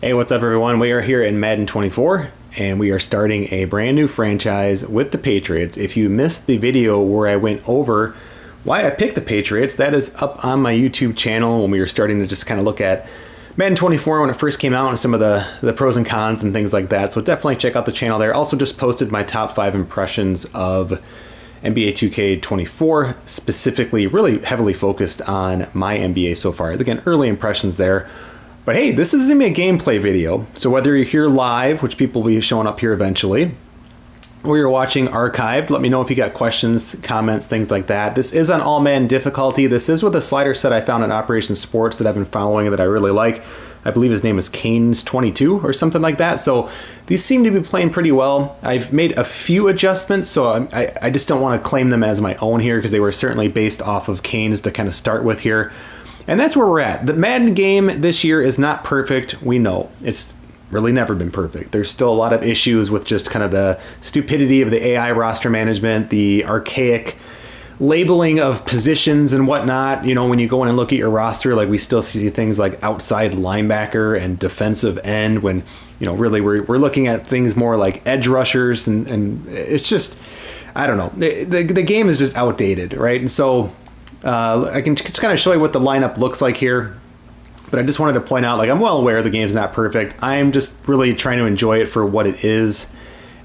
Hey, what's up, everyone? We are here in Madden 24, and we are starting a brand new franchise with the Patriots. If you missed the video where I went over why I picked the Patriots, that is up on my YouTube channel when we were starting to just kind of look at Madden 24 when it first came out and some of the pros and cons and things like that. So definitely check out the channel there. Also just posted my top 5 impressions of NBA 2K24, specifically really heavily focused on my NBA so far. Again, early impressions there. But hey, this is going to be a gameplay video, so whether you're here live, which people will be showing up here eventually, or you're watching archived, let me know if you got questions, comments, things like that. This is on All-Madden difficulty. This is with a slider set I found in Operation Sports that I've been following that I really like. I believe his name is Canes22 or something like that. So these seem to be playing pretty well. I've made a few adjustments, so I just don't want to claim them as my own here because they were certainly based off of Canes to kind of start with here. And that's where we're at. The Madden game this year is not perfect. We know. It's really never been perfect. There's still a lot of issues with just kind of the stupidity of the AI roster management, the archaic labeling of positions and whatnot. You know, when you go in and look at your roster, like we still see things like outside linebacker and defensive end when, you know, really we're looking at things more like edge rushers and it's just, I don't know. The game is just outdated, right? And so I can just kind of show you what the lineup looks like here, but I just wanted to point out, like, I'm well aware the game's not perfect. I'm just really trying to enjoy it for what it is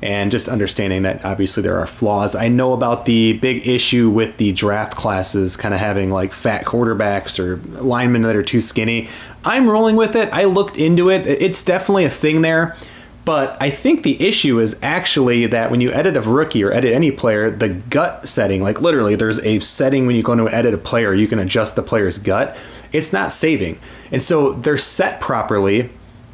and just understanding that obviously there are flaws. I know about the big issue with the draft classes kind of having like fat quarterbacks or linemen that are too skinny. I'm rolling with it. I looked into it. It's definitely a thing there. But I think the issue is actually that when you edit a rookie or edit any player, the gut setting, like literally there's a setting when you go to edit a player, you can adjust the player's gut. It's not saving. And so they're set properly,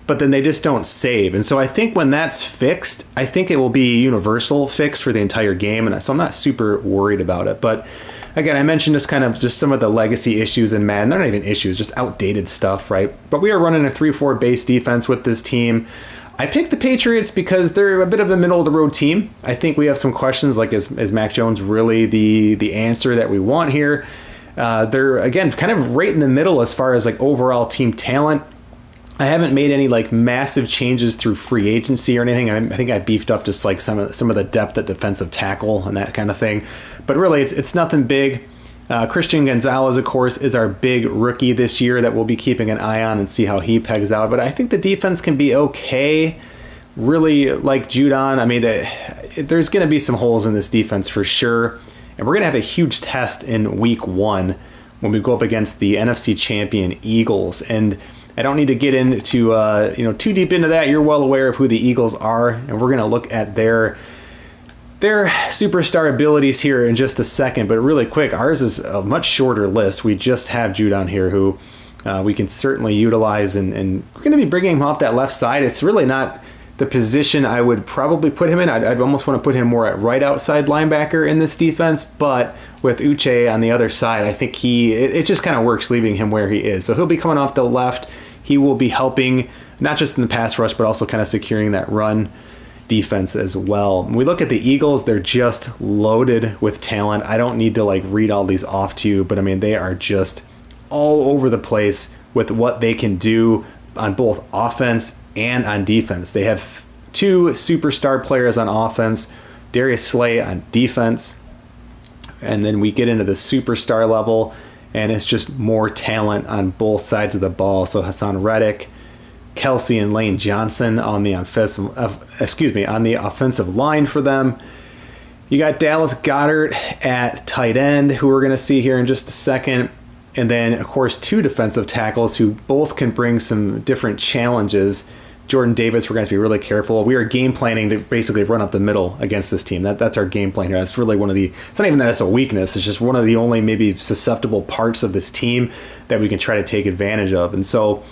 but then they just don't save. And so I think when that's fixed, I think it will be a universal fix for the entire game. And so I'm not super worried about it. But again, I mentioned just kind of just some of the legacy issues in Madden. They're not even issues, just outdated stuff, right? But we are running a 3-4 base defense with this team. I picked the Patriots because they're a bit of a middle-of-the-road team. I think we have some questions like, is Mac Jones really the answer that we want here? They're, again, kind of right in the middle as far as like overall team talent. I haven't made any like massive changes through free agency or anything. I think I beefed up just like some of the depth at defensive tackle and that kind of thing. But really, it's nothing big. Christian Gonzalez, of course, is our big rookie this year that we'll be keeping an eye on and see how he pegs out. But I think the defense can be okay. Really like Judon. I mean, there's going to be some holes in this defense for sure. And we're going to have a huge test in week 1 when we go up against the NFC Champion Eagles. And I don't need to get into too deep into that. You're well aware of who the Eagles are, and we're going to look at their superstar abilities here in just a second, but really quick, ours is a much shorter list. We just have Judon here who we can certainly utilize, and we're going to be bringing him off that left side. It's really not the position I would probably put him in. I'd almost want to put him more at right outside linebacker in this defense, but with Uche on the other side, I think it just kind of works leaving him where he is. So he'll be coming off the left. He will be helping not just in the pass rush, but also kind of securing that run defense as well. When we look at the Eagles, they're just loaded with talent. I don't need to like read all these off to you, but I mean, they are just all over the place with what they can do on both offense and on defense. They have 2 superstar players on offense, Darius Slay on defense, and then we get into the superstar level, and it's just more talent on both sides of the ball. So Hassan Reddick, Kelsey, and Lane Johnson on the offensive line for them. You got Dallas Goedert at tight end, who we're going to see here in just a second. And then, of course, 2 defensive tackles who both can bring some different challenges. Jordan Davis, we're going to have to be really careful. We are game planning to basically run up the middle against this team. That's our game plan here. That's really one of the, it's not even that it's a weakness. It's just one of the only maybe susceptible parts of this team that we can try to take advantage of. And so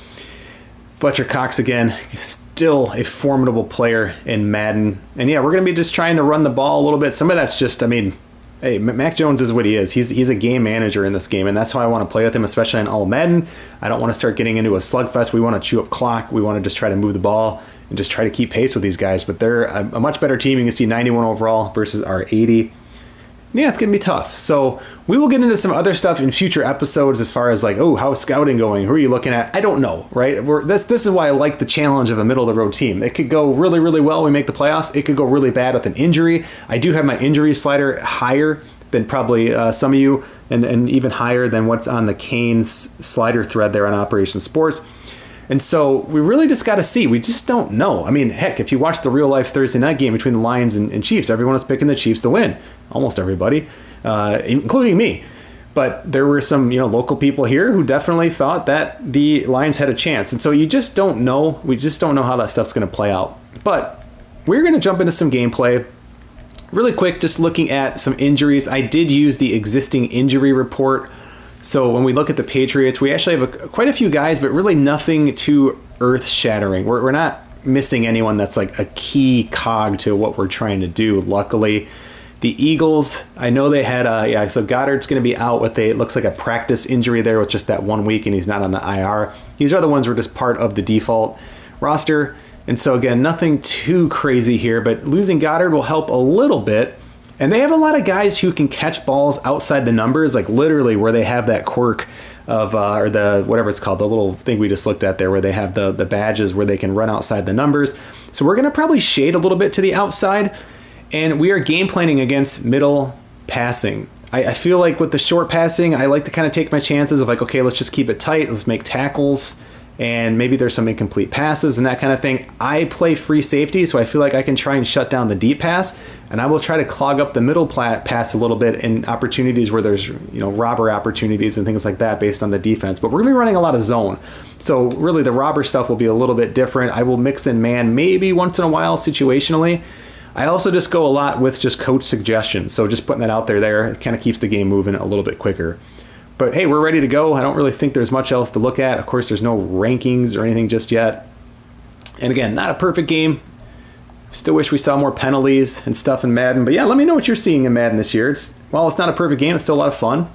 Fletcher Cox, again, still a formidable player in Madden. And yeah, we're going to be just trying to run the ball a little bit. Some of that's just, I mean, hey, Mac Jones is what he is. He's a game manager in this game, and that's how I want to play with him, especially in All-Madden. I don't want to start getting into a slugfest. We want to chew up clock. We want to just try to move the ball and just try to keep pace with these guys. But they're a much better team. You can see 91 overall versus our 80. yeah, it's going to be tough. So we will get into some other stuff in future episodes as far as like, oh, how's scouting going? Who are you looking at? I don't know, right? This is why I like the challenge of a middle-of-the-road team. It could go really, really well. We make the playoffs. It could go really bad with an injury. I do have my injury slider higher than probably some of you, and even higher than what's on the Canes slider thread there on Operation Sports. And so we really just got to see. We just don't know. I mean, heck, if you watch the real-life Thursday night game between the Lions and Chiefs, everyone was picking the Chiefs to win. Almost everybody, including me. But there were some, local people here who definitely thought that the Lions had a chance. And so you just don't know. We just don't know how that stuff's going to play out. But we're going to jump into some gameplay. Really quick, just looking at some injuries. I did use the existing injury report. So when we look at the Patriots, we actually have quite a few guys, but really nothing too earth-shattering. We're not missing anyone that's like a key cog to what we're trying to do, luckily. The Eagles, I know they had so Goddard's going to be out with it looks like a practice injury there with just that 1 week, and he's not on the IR. These are the ones who are just part of the default roster. And so again, nothing too crazy here, but losing Goddard will help a little bit. And they have a lot of guys who can catch balls outside the numbers, like literally where they have that quirk of, or the, whatever it's called, the little thing we just looked at there, where they have the badges where they can run outside the numbers. So we're going to probably shade a little bit to the outside, and we are game planning against middle passing. I feel like with the short passing, I like to kind of take my chances of like, okay, let's just keep it tight, let's make tackles, and maybe there's some incomplete passes and that kind of thing. I play free safety, so I feel like I can try and shut down the deep pass, and I will try to clog up the middle pass a little bit in opportunities where there's robber opportunities and things like that based on the defense. But we're going to be running a lot of zone, so really the robber stuff will be a little bit different. I will mix in man maybe once in a while situationally. I also just go a lot with just coach suggestions, so just putting that out there, it kind of keeps the game moving a little bit quicker. But hey, we're ready to go. I don't really think there's much else to look at. Of course, there's no rankings or anything just yet. And again, not a perfect game. Still wish we saw more penalties and stuff in Madden. But yeah, let me know what you're seeing in Madden this year. While it's not a perfect game, it's still a lot of fun.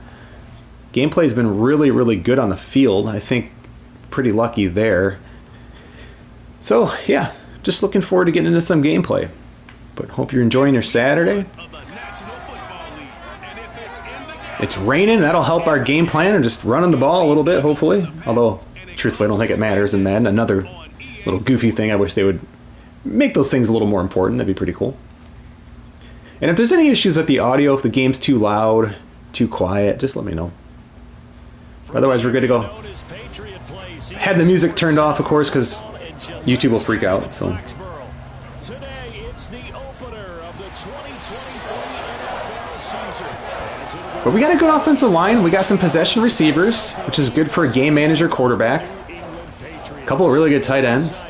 Gameplay has been really, really good on the field. I think pretty lucky there. So yeah, just looking forward to getting into some gameplay. But hope you're enjoying your Saturday. It's raining. That'll help our game plan and just running the ball a little bit, hopefully. Although, truthfully, I don't think it matters in Madden. Another little goofy thing. I wish they would make those things a little more important. That'd be pretty cool. And if there's any issues with the audio, if the game's too loud, too quiet, just let me know. Otherwise, we're good to go. Had the music turned off, of course, because YouTube will freak out. So. But we got a good offensive line. We got some possession receivers, which is good for a game manager quarterback. A couple of really good tight ends.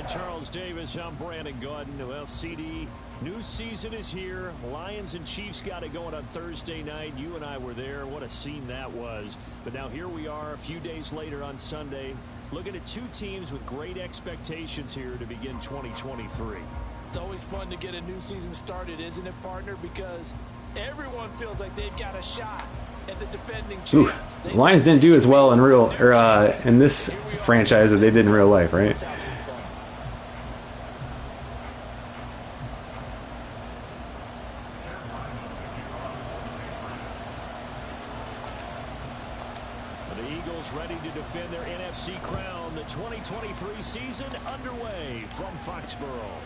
New season is here. Lions and Chiefs got it going on Thursday night. You and I were there. What a scene that was. But now here we are a few days later on Sunday, looking at two teams with great expectations here to begin 2023. It's always fun to get a new season started, isn't it, partner? Because everyone feels like they've got a shot at the defending champs. The Lions didn't do as well in in this franchise as they did in real life, right? The Eagles ready to defend their NFC crown. The 2023 season underway from Foxborough.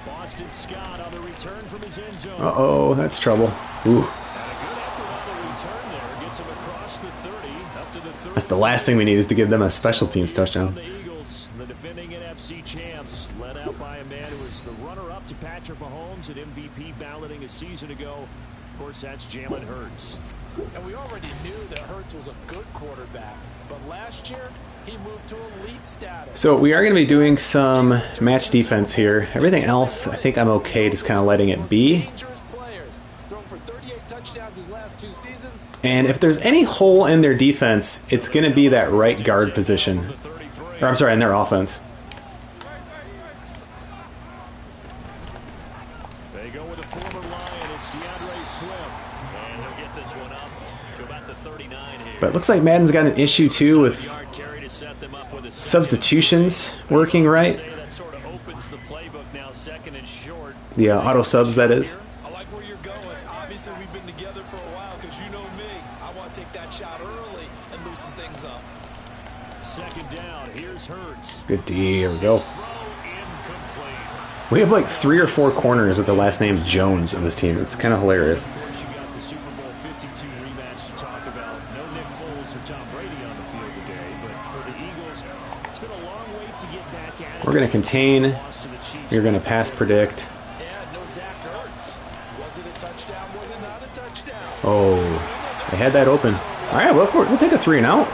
Boston Scott on the return from his end zone. Uh-oh, that's trouble. Ooh. That's the last thing we need is to give them a special teams touchdown. The Eagles, the defending NFC champs, led out by a man who was the runner-up to Patrick Mahomes at MVP balloting a season ago. Of course, that's Jalen Hurts. And we already knew that Hurts was a good quarterback, but last year he moved to elite status. So we are going to be doing some match defense here. Everything else, I think I'm okay just kind of letting it be. And if there's any hole in their defense, it's going to be that right guard position. Or I'm sorry, in their offense. They go with a former Lion. It's DeAndre Swift. And he'll get this one up to about the 39 here. But it looks like Madden's got an issue too with substitutions working right. 2nd and short. The auto subs, that is. I like where you're going. Obviously, we've been together for a while because you know me. I want to take that shot early and loosen things up. 2nd down. Here's Hurts. Good D. Here we go. Throw incomplete. We have like 3 or 4 corners with the last name Jones on this team. It's kind of hilarious. Of course, you got the Super Bowl 52 rematch to talk about. No Nick Foles or Tom Brady on the field today, but for the Eagles, it's been a long way to get back at it. We're going to contain. Lost to the Chiefs. We're going to pass predict. Yeah, no Zach Ertz. Was it a touchdown? Was it not a touchdown? Oh, they had that open. All right, we'll take a 3 and out.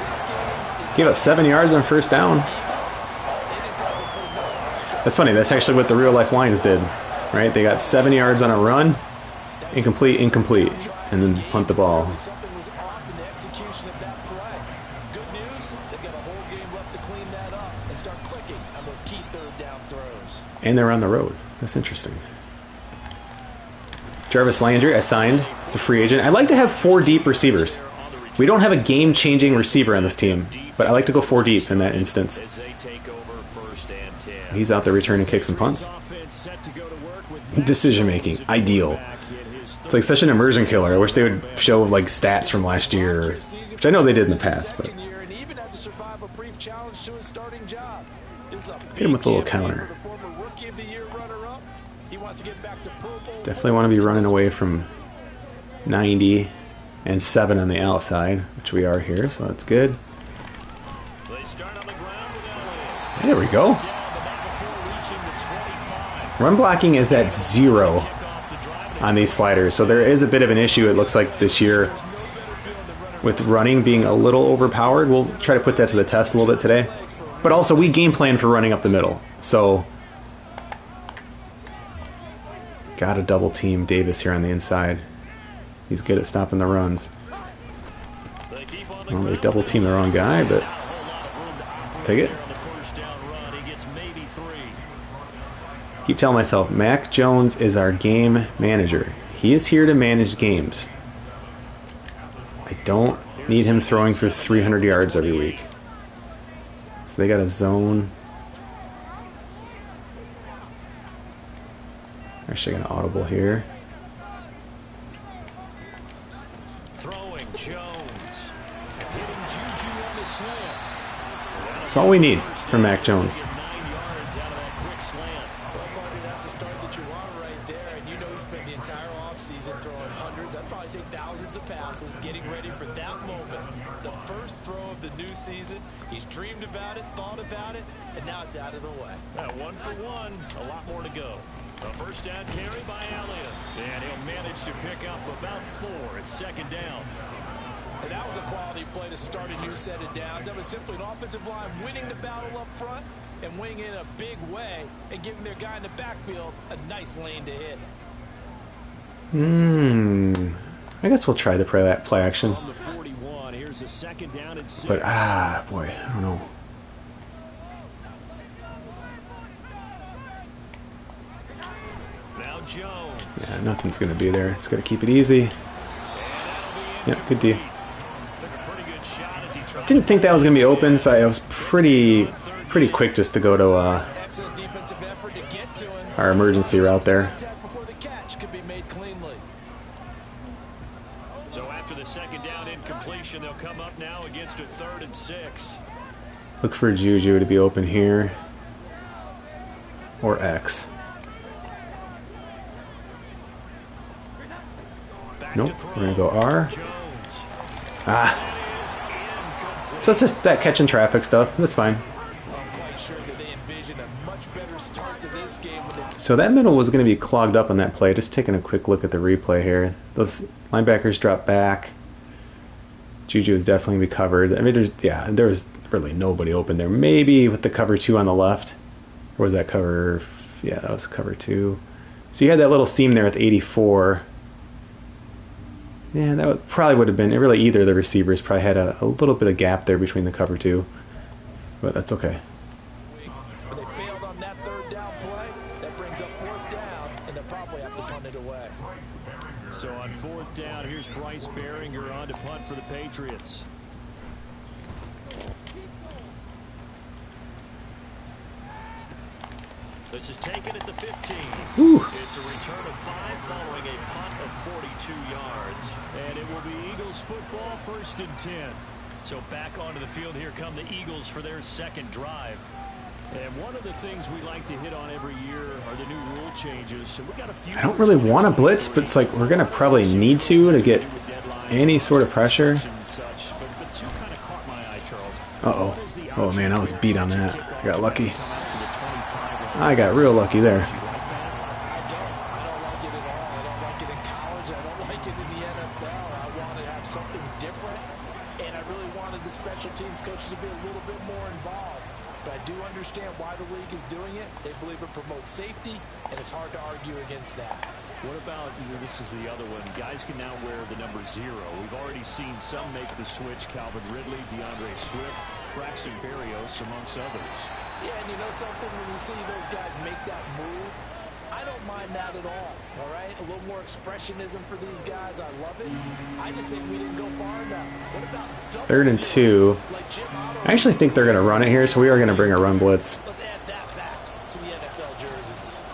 Gave up 7 yards on first down. That's funny. That's actually what the real life Lions did, right? They got 7 yards on a run, incomplete, and then punt the ball. Something was off in the execution of that play. Good news, they've got a whole game left to clean that up and start clicking on those key third down throws. And they're on the road. That's interesting. Jarvis Landry, I signed. It's a free agent. I like to have 4 deep receivers. We don't have a game-changing receiver on this team, but I like to go 4 deep in that instance. As they take over 1st and 10. He's out there returning kicks and punts. Decision-making, ideal. It's like such an immersion killer. I wish they would show like stats from last year, which I know they did in the past, but hit him with a little counter. Definitely want to be running away from 90 and 7 on the outside, which we are here, so that's good. There we go. Run blocking is at 0 on these sliders, so there is a bit of an issue, it looks like, this year with running being a little overpowered. We'll try to put that to the test a little bit today. But also, we game plan for running up the middle, so got to double team Davis here on the inside. He's good at stopping the runs. Well, they double team the wrong guy, but take it. Keep telling myself, Mac Jones is our game manager. He is here to manage games. I don't need him throwing for 300 yards every week. So they got a zone. Actually, got an audible here. Throwing Jones. Hitting Juju on the slant. That's all we need from Mac Jones. 9 yards out of that quick slant. Well, partner, that's the start that you want right there. And you know he spent the entire offseason throwing hundreds, I'd probably say thousands of passes, getting ready for that moment. The first throw of the new season. He's dreamed about it, thought about it, and now it's out of the way. 1 for 1. A lot more to go. A first down carry by Elliott. And he'll manage to pick up about 4 at 2nd down. And that was a quality play to start a new set of downs. That was simply an offensive line winning the battle up front and winning it in a big way and giving their guy in the backfield a nice lane to hit. I guess we'll try the play action. On the 41, here's a 2nd down and 6. But, boy, I don't know. Now Jones. Yeah, nothing's going to be there. It's got to keep it easy. Yeah, good D. Took a pretty good shot as he tried. Didn't think that was going to be open, so I was pretty quick just to go to Excellent defensive effort to get to him. our emergency route there. Before the catch could be made cleanly. So after the 2nd down incompletion, they'll come up now against a 3rd and 6. Look for Juju to be open here. Or X. Nope, we're going to go R. So it's just that catch and traffic stuff. That's fine. So that middle was going to be clogged up on that play. Just taking a quick look at the replay here. Those linebackers dropped back. Juju is definitely going to be covered. I mean, there was really nobody open there. Maybe with the cover 2 on the left. Or was that cover? Yeah, that was cover 2. So you had that little seam there with 84. Yeah, that probably would have been, really either of the receivers probably had a little bit of gap there between the cover 2. But that's okay. But they failed on that 3rd down play. That brings up 4th down, and they'll probably have to punt it away. So on 4th down, here's Bryce Behringer on to punt for the Patriots. The This is taken at the 15. Whew. It's a return of 5 following a punt of 42 yards. And it will be Eagles football, 1st and 10. So back onto the field, here come the Eagles for their second drive. And one of the things we like to hit on every year are the new rule changes. So we got a few. I don't really want to blitz, but it's like we're going to probably need to get any sort of pressure. Uh-oh. Oh, man, I was beat on that. I got lucky. I got real lucky there. Safety, and it's hard to argue against that. What about, this is the other one, guys can now wear the number 0. We've already seen some make the switch, Calvin Ridley, DeAndre Swift, Braxton Berrios, amongst others. Yeah, and you know something, when you see those guys make that move, I don't mind that at all right? A little more expressionism for these guys, I love it. I just think we didn't go far enough. What about 3rd and 2. I actually think they're going to run it here, so we are going to bring a run blitz. Let's add that back to the NFL jerseys.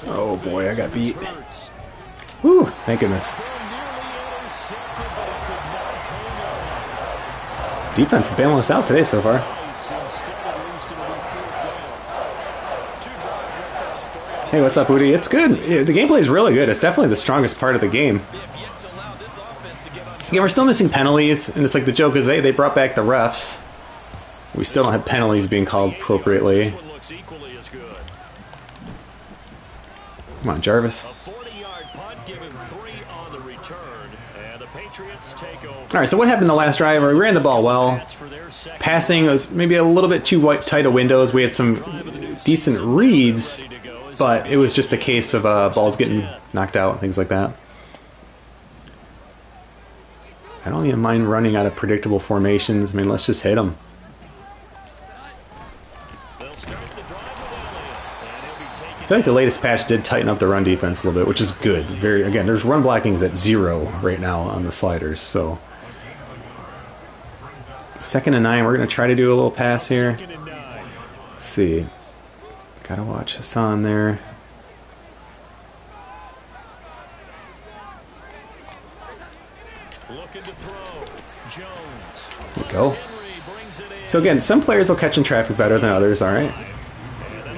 Oh boy, I got beat. Whew, thank goodness. Defense is bailing us out today so far. Hey, what's up, Woody? It's good. The gameplay is really good. It's definitely the strongest part of the game. Again, we're still missing penalties, and it's like the joke is they brought back the refs. We still don't have penalties being called appropriately. Come on, Jarvis. Alright, so what happened the last drive? We ran the ball well. Passing was maybe a little bit too tight of windows. We had some decent reads, but it was just a case of balls getting knocked out and things like that. I don't even mind running out of predictable formations. I mean, let's just hit them. I feel like the latest patch did tighten up the run defense a little bit, which is good. Again, there's run blockings at 0 right now on the sliders, so 2nd and 9. We're going to try to do a little pass here. Let's see. Gotta watch Hassan there. There we go. So again, some players will catch in traffic better than others, all right?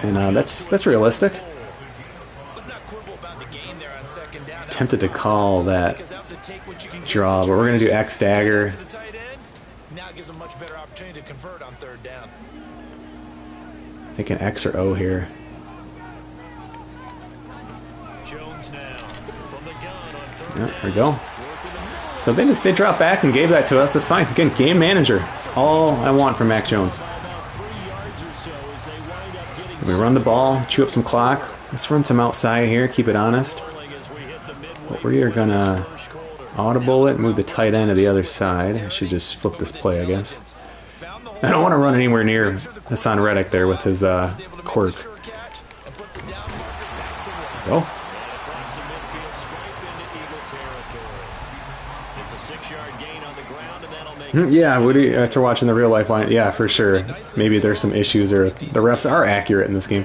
And that's realistic. Tempted to call that draw, but we're going to do X dagger. Thinking X or O here. Yeah, there we go. So they dropped back and gave that to us. That's fine. Again, game manager. That's all I want from Mac Jones. We run the ball, chew up some clock. Let's run some outside here, keep it honest. But we are going to audible it, move the tight end to the other side. I should just flip this play, I guess. I don't want to run anywhere near Hassan Reddick there with his quirk. Go. Yeah, Woody, after watching the real life line, yeah, for sure. Maybe there's some issues, or the refs are accurate in this game.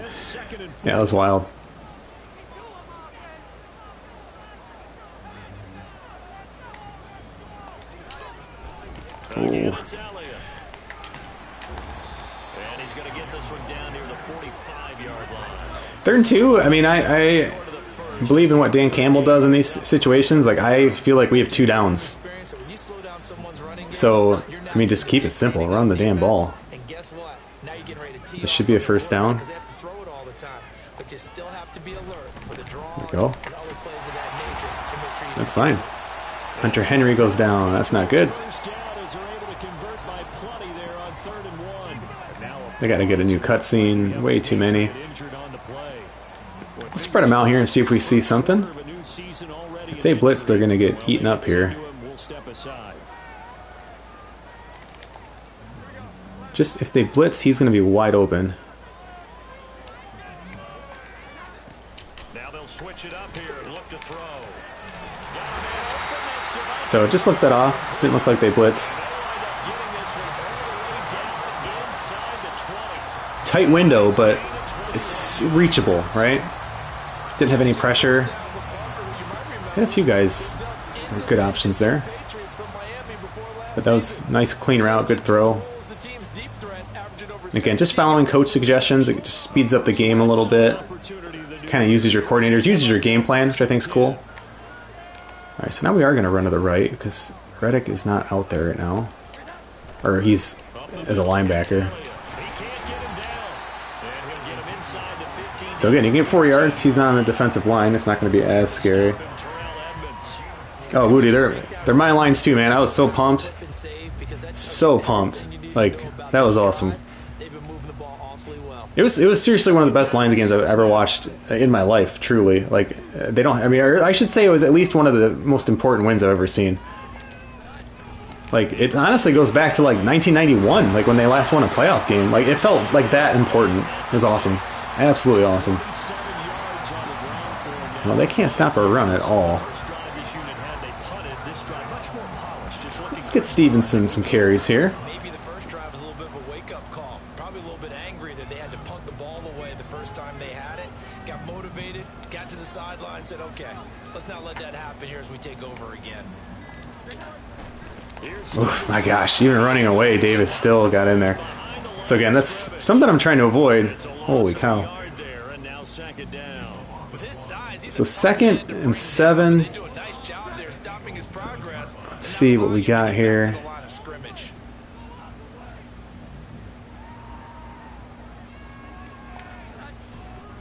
Yeah, that was wild. Ooh. 3rd and 2, I mean, I believe in what Dan Campbell does in these situations. Like, I feel like we have 2 downs. So, I mean, just keep it simple. Run the damn ball. This should be a 1st down. There we go. That's fine. Hunter Henry goes down. That's not good. They got to get a new cutscene. Way too many. Let's spread them out here and see if we see something. If they blitz, they're going to get eaten up here. Just if they blitz, he's going to be wide open. So just look that off. Didn't look like they blitzed. tight window, but it's reachable, right? Didn't have any pressure. Had a few guys with good options there. But that was a nice, clean route, good throw. Again, just following coach suggestions, it just speeds up the game a little bit. Kind of uses your coordinators, uses your game plan, which I think is cool. Alright, so now we are going to run to the right, because Reddick is not out there right now. Or he's as a linebacker. So again, you get 4 yards, he's not on the defensive line, it's not going to be as scary. Oh, Woody, they're my lines too, man. I was so pumped. So pumped. Like, that was awesome. It was seriously one of the best Lions games I've ever watched in my life, truly. Like, they don't, I mean, I should say it was at least one of the most important wins I've ever seen. Like, it honestly goes back to, like, 1991, like, when they last won a playoff game. Like, it felt, like, that important. It was awesome. Absolutely awesome. Well, they can't stop our run at all. Let's get Stevenson some carries here. Maybe the first drive was a little bit of a wake-up call. Probably a little bit angry that they had to punt the ball away the first time they had it. Got motivated, got to the sideline, said, okay, let's not let that happen here as we take over again. Oh my gosh, even running away, Davis still got in there. So again, that's something I'm trying to avoid. Holy cow. So 2nd and 7. Let's see what we got here.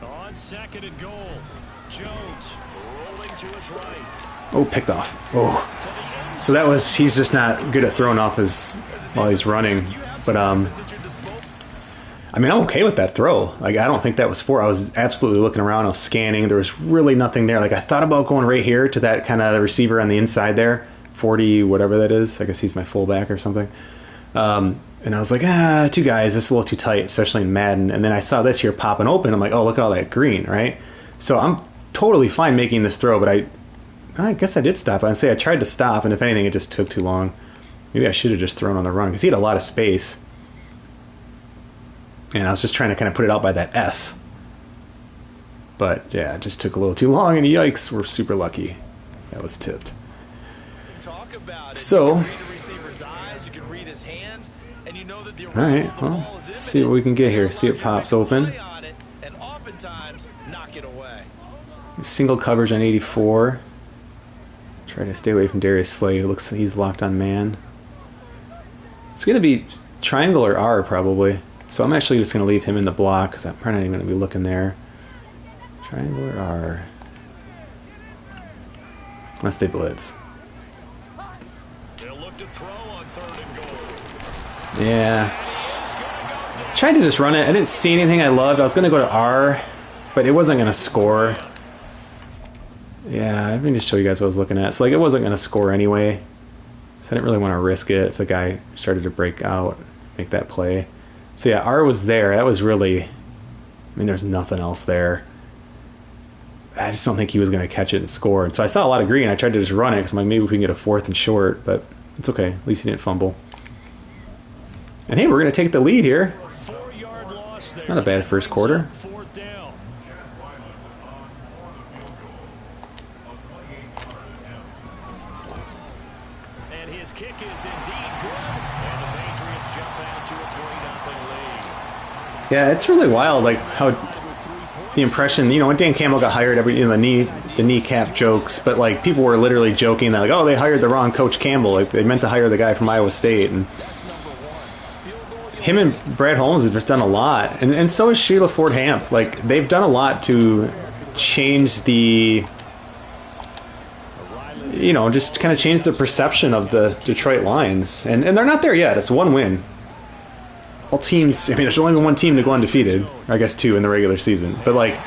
On 2nd and goal, Jones rolling to his right. Oh, picked off. Oh. So that was, he's just not good at throwing off his while he's running. But I mean, I'm okay with that throw. Like, I don't think that was I was absolutely looking around, I was scanning. There was really nothing there. Like, I thought about going right here to that kind of receiver on the inside there. 40, whatever that is. I guess he's my fullback or something. And I was like, 2 guys, this is a little too tight, especially in Madden. And then I saw this here popping open. I'm like, oh, look at all that green, right? So I'm totally fine making this throw, but I guess I did stop. I'd say I tried to stop, and if anything, it just took too long. Maybe I should have just thrown on the run, because he had a lot of space. And I was just trying to kind of put it out by that S. But, yeah, it just took a little too long, and yikes, we're super lucky. That was tipped. So, alright, well, let's see what we can get here. See it pops open. Single coverage on 84. Try to stay away from Darius Slay. It looks like he's locked on man. It's going to be triangle or R probably. So I'm actually just going to leave him in the block because I'm probably not even going to be looking there. Triangle or R. Unless they blitz. Yeah. Tried to just run it. I didn't see anything I loved. I was going to go to R, but it wasn't going to score. Yeah, let me just show you guys what I was looking at. So, like, it wasn't going to score anyway. So I didn't really want to risk it if the guy started to break out, make that play. So, yeah, R was there. That was really... I mean, there's nothing else there. I just don't think he was going to catch it and score. And so I saw a lot of green. I tried to just run it because I'm like, maybe we can get a 4th and short. But it's okay. At least he didn't fumble. And, hey, we're going to take the lead here. It's not a bad first quarter. Yeah, it's really wild, like how the impression, you know, when Dan Campbell got hired, the kneecap jokes, but like people were literally joking that like, oh, they hired the wrong Coach Campbell, like they meant to hire the guy from Iowa State, and him and Brad Holmes have just done a lot, and so is Sheila Ford Hamp. Like they've done a lot to change the, you know, just kind of change the perception of the Detroit Lions, and they're not there yet. It's 1 win. All teams, I mean, there's only been 1 team to go undefeated, or I guess 2 in the regular season. But, like,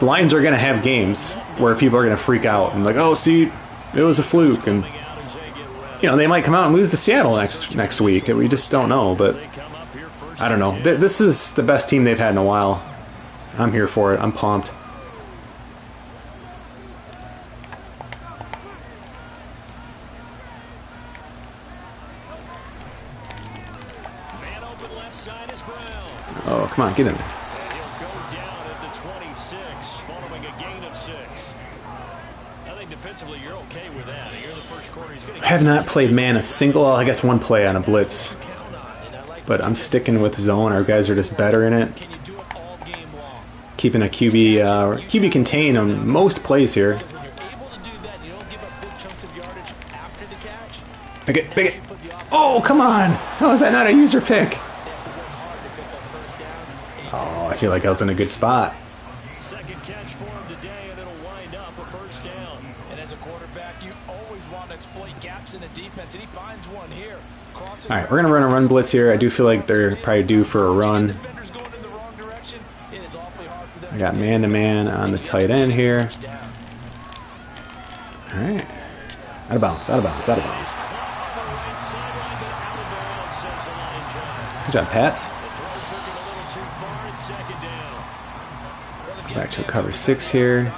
the Lions are going to have games where people are going to freak out and, like, oh, see, it was a fluke. And, you know, they might come out and lose to Seattle next week. We just don't know. But, I don't know. This is the best team they've had in a while. I'm here for it. I'm pumped. Oh, come on, get in there. And he'll go down at the 26 following a gain of 6. I think defensively you're okay with that. You're the first quarter. He's going I have not played man a single, I guess one play on a blitz. But I'm sticking with zone. Our guys are just better in it. Keeping a QB contained on most plays here. Pick it. Oh, come on. How is that not a user pick? Oh, I feel like I was in a good spot. Second catch for him today, and it'll wind up a first down. And as a quarterback, you always want to exploit gaps in the defense, and he finds one here. All right, we're going to run a run blitz here. I do feel like they're probably due for a run. I got man-to-man on the tight end here. All right. Out of bounds. Good job, Pats. Back to a cover 6 here.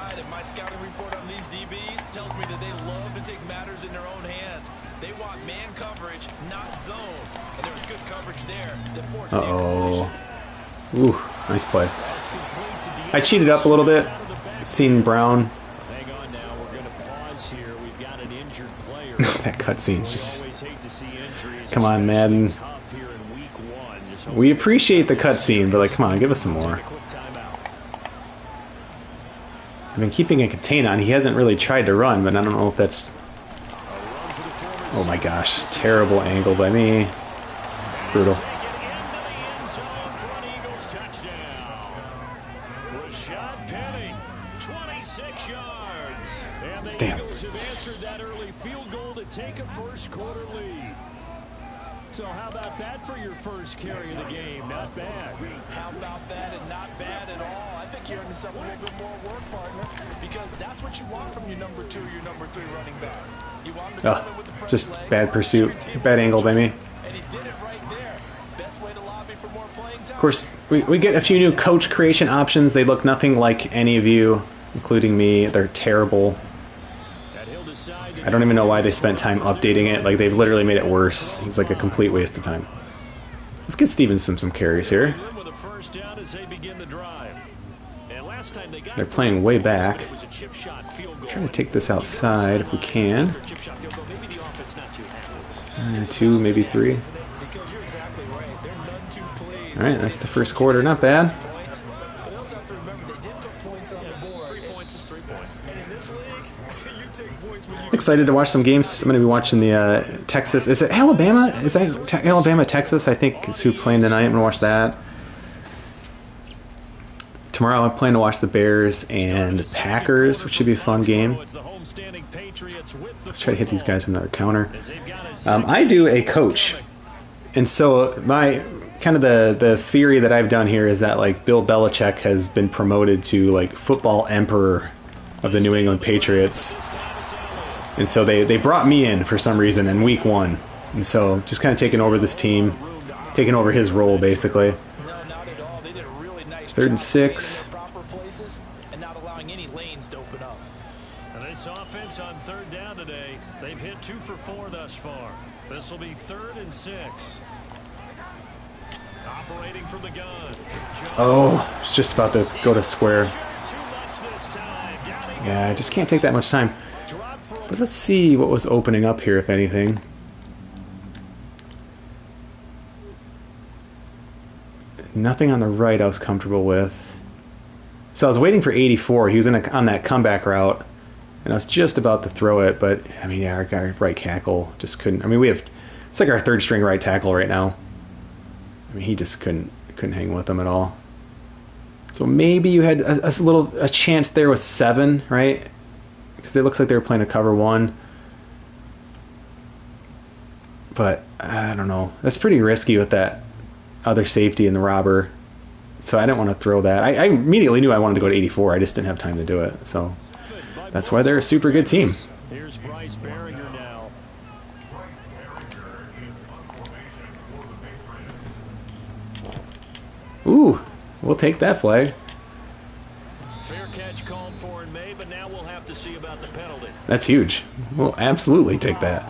Uh-oh. Ooh, nice play. I cheated up a little bit. Seen Brown. Hang on now, we're going to pause here. We've got an injured player. That cutscene's just... Come on, Madden. We appreciate the cutscene, but like, come on, give us some more. I've been keeping a contain on. He hasn't really tried to run, but I don't know if that's... Oh my gosh, terrible angle by me. Brutal. Damn. Take a first quarter lead. So how about that for your first carry of the game? Not bad. How about that, and not bad at all. I think you earned yourself a little bit more work, partner, because that's what you want from your number 2, your number 3 running backs. You want them to come in with the fresh just legs, bad pursuit, bad angle by me. and he did it right there. Best way to lobby for more playing time. Of course, we get a few new coach creation options. They look nothing like any of you, including me. They're terrible. I don't even know why they spent time updating it. Like, they've literally made it worse. It's like a complete waste of time. Let's get Stevenson some carries here. They're playing way back. Trying to take this outside if we can. 2, maybe 3. Alright, that's the first quarter. Not bad. Excited to watch some games. I'm going to be watching the Texas. Is it Alabama? Is that Alabama, Texas? I think is who playing tonight. I'm going to watch that. Tomorrow I'm planning to watch the Bears and Packers, which should be a fun game. Let's try to hit these guys with another counter. I do a coach. And so my kind of the theory that I've done here is that like Bill Belichick has been promoted to like football emperor of the New England Patriots. And so they brought me in for some reason in week 1. And so just kind of taking over this team, taking over his role basically. 3rd and 6. And not allowing any lanes to open up. And this offense on 3rd down today, they've hit 2 for 4 thus far. This will be 3rd and 6. Operating from the gun. Oh, it's just about to go to square. Yeah, I just can't take that much time. But let's see what was opening up here, if anything. Nothing on the right I was comfortable with. So I was waiting for 84. He was on that comeback route. And I was just about to throw it, but I mean, yeah, our guy right tackle just couldn't. I mean, it's like our 3rd string right tackle right now. I mean, he just couldn't hang with them at all. So maybe you had a chance there with 7, right? Because it looks like they were playing a cover 1. But I don't know. That's pretty risky with that other safety and the robber. So I didn't want to throw that. I immediately knew I wanted to go to 84. I just didn't have time to do it. So that's why they're a super good team. Here's Bryce Behringer now. Ooh, we'll take that flag. Fair catch called for in May, but now we'll have to see about the penalty. That's huge. We'll absolutely take that.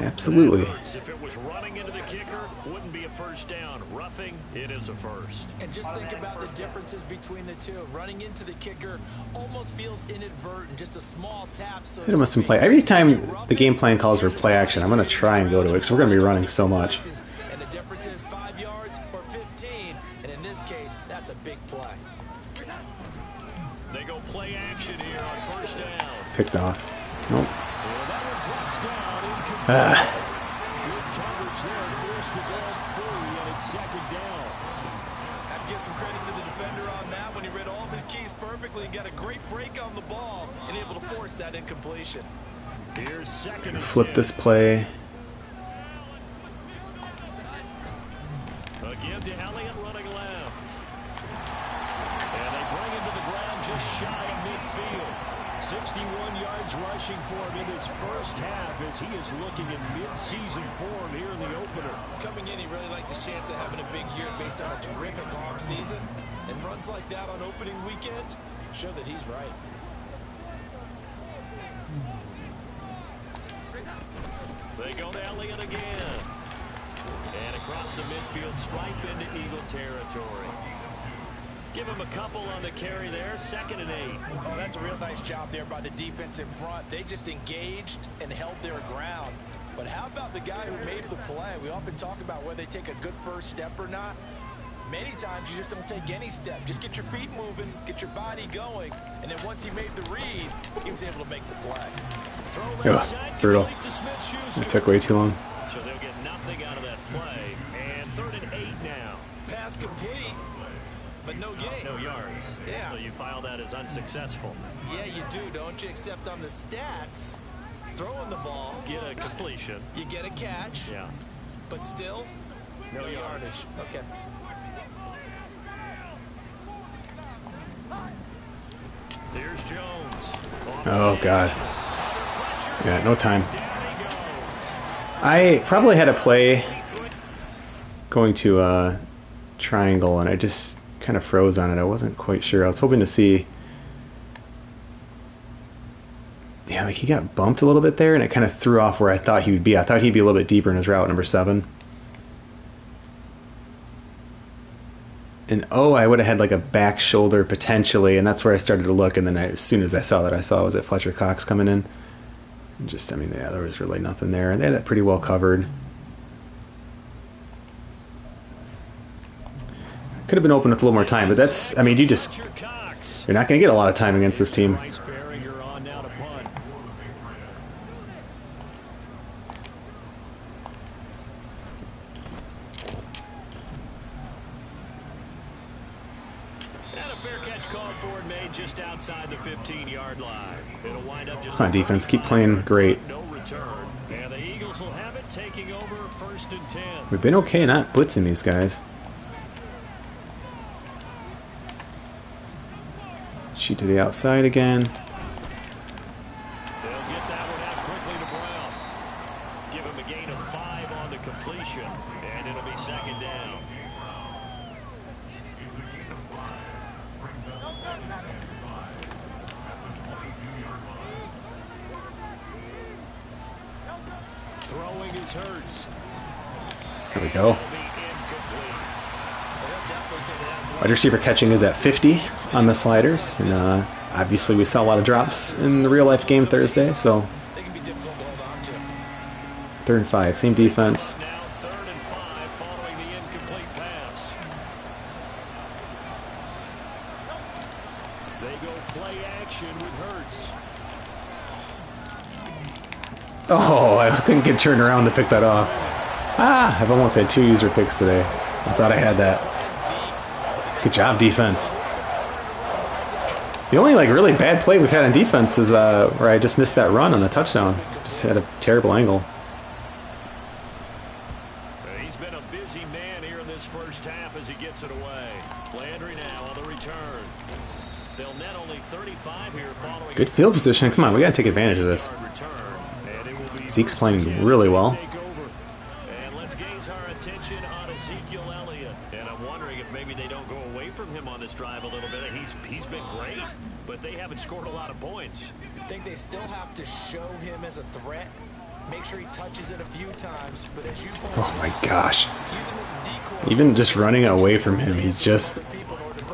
Absolutely. If it was running into the kicker, wouldn't be a first down. Roughing, it is a first. And just think about the differences between the two. Running into the kicker almost feels inadvertent, just a small tap. So Hit him with some play. Every time the game plan calls for play action, I'm going to try and go to it because we're going to be running so much. And the difference is 5 yards or 15. And in this case, that's a big play. They go play action here on first down. Picked off. Nope. Well, that one drops down. Good coverage there. Forced the ball free, and it's second down. Have to give some credit to the defender on that when he read all of his keys perfectly and got a great break on the ball and able to force that incompletion. Here's second and Flip 10. this play. Again to Elliott running left. And they bring him to the ground just shy of midfield. 61 yards rushing for him in his first half as he is looking in mid-season form here in the opener. Coming in, he really liked his chance of having a big year based on a terrific offseason. And runs like that on opening weekend show that he's right. They go to Elliott again. And across the midfield stripe into Eagle territory. Give him a couple on the carry there. 2nd and 8. Oh, that's a real nice job there by the defense in front. They just engaged and held their ground. But how about the guy who made the play? We often talk about whether they take a good first step or not. Many times you just don't take any step. Just get your feet moving, get your body going. And then once he made the read, he was able to make the play. Brutal. It took way too long. So they'll get nothing out of that play. And 3rd and 8 now. Pass complete. But no gain. No yards. Yeah. So you file that as unsuccessful. Yeah, you do, don't you? Except on the stats, throwing the ball, Get a completion. you get a catch, Yeah. but still, No yardage. Okay. Here's Jones. Oh, God. Yeah, no time. I probably had a play going to triangle, and I just kind of froze on it. I wasn't quite sure. I was hoping to see... Yeah, like he got bumped a little bit there, and it kind of threw off where I thought he would be. I thought he'd be a little bit deeper in his route, number 7. And I would have had like a back shoulder potentially, and that's where I started to look. And then as soon as I saw that, I saw was it Fletcher Cox coming in. And just, I mean, yeah, there was really nothing there. They had that pretty well covered. Could have been open with a little more time, but that's, I mean, you're not going to get a lot of time against this team. Just outside the 15-yard line. It'll wind up just Come on, defense, keep playing great. No return. And the Eagles will have it, taking over 1st and 10. We've been okay not blitzing these guys. Shoot to the outside again. They'll get that one out quickly to Brown. Give him a gain of 5 on the completion, and it'll be 2nd down. Throwing is Hurts. There we go. Wide receiver catching is at 50 on the sliders. And obviously we saw a lot of drops in the real life game Thursday, so 3rd and 5, same defense. Now 3rd and 5 following the incomplete pass. They go play action with Hurts. Oh, I couldn't get turned around to pick that off. I've almost had 2 user picks today. I thought I had that. Good job, defense. The only really bad play we've had on defense is where I just missed that run on the touchdown. Just had a terrible angle. He's been a busy man here in this first half as he gets it away. Landry now on the return. They'll net only 35 here following. Good field position. Come on, we got to take advantage of this. Zeke's playing really well. And let's gaze our attention on Ezekiel Elliott. And I'm wondering if maybe they don't go away from him on this drive a little bit. He's been great, but they haven't scored a lot of points. I think they still have to show him as a threat Make sure he touches it a few times, but as you Oh my gosh. use him as a decoy. Even just running away from him, he just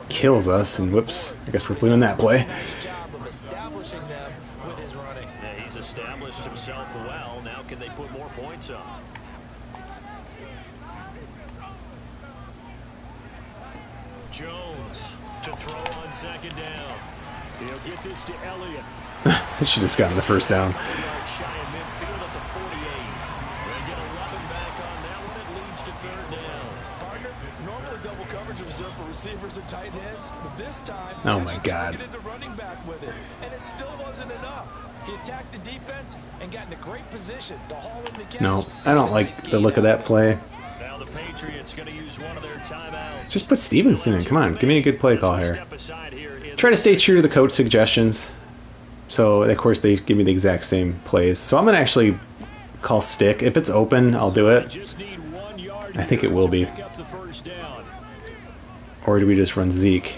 kills us. And whoops, I guess we're doing that play. Nice job of establishing them with his running. Yeah, he's established himself well. Now can they put more points up? Jones to throw on second down. He'll get this to Elliott. I should have gotten the first down. Shy of midfield at the 48. They get 11 back on that one. It leads to third down. Partner, normally double coverage is reserved for receivers and tight ends, but this time, Oh he my actually God. targeted the running back with it, and it still wasn't enough. He attacked the defense and got in a great position to haul in the catch. No, I don't like the look of that play. Now the Patriots going to use one of their timeouts. Just put Stevenson in. Come on, give me a good play call here. Step aside here in Try to stay true to the coach suggestions. So, of course, they give me the exact same plays. So I'm going to actually call stick. If it's open, I'll do it. Just need 1 yard I think here it will to be. pick up the first down. Or do we just run Zeke?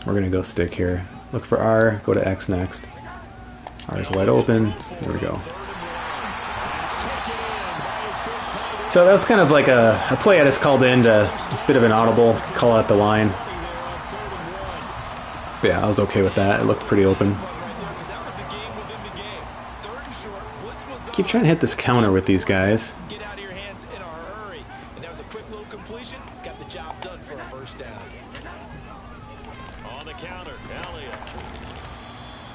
We're going to go stick here. Look for R. Go to X next. R is wide open. There we go. So that was kind of like a play I just called in to, it's a bit of an audible, call out the line. But yeah, I was okay with that. It looked pretty open. Let's keep trying to hit this counter with these guys. Get out of your hands in a hurry. And that was a quick little completion. Got the job done for a first down. On the counter, Elliott.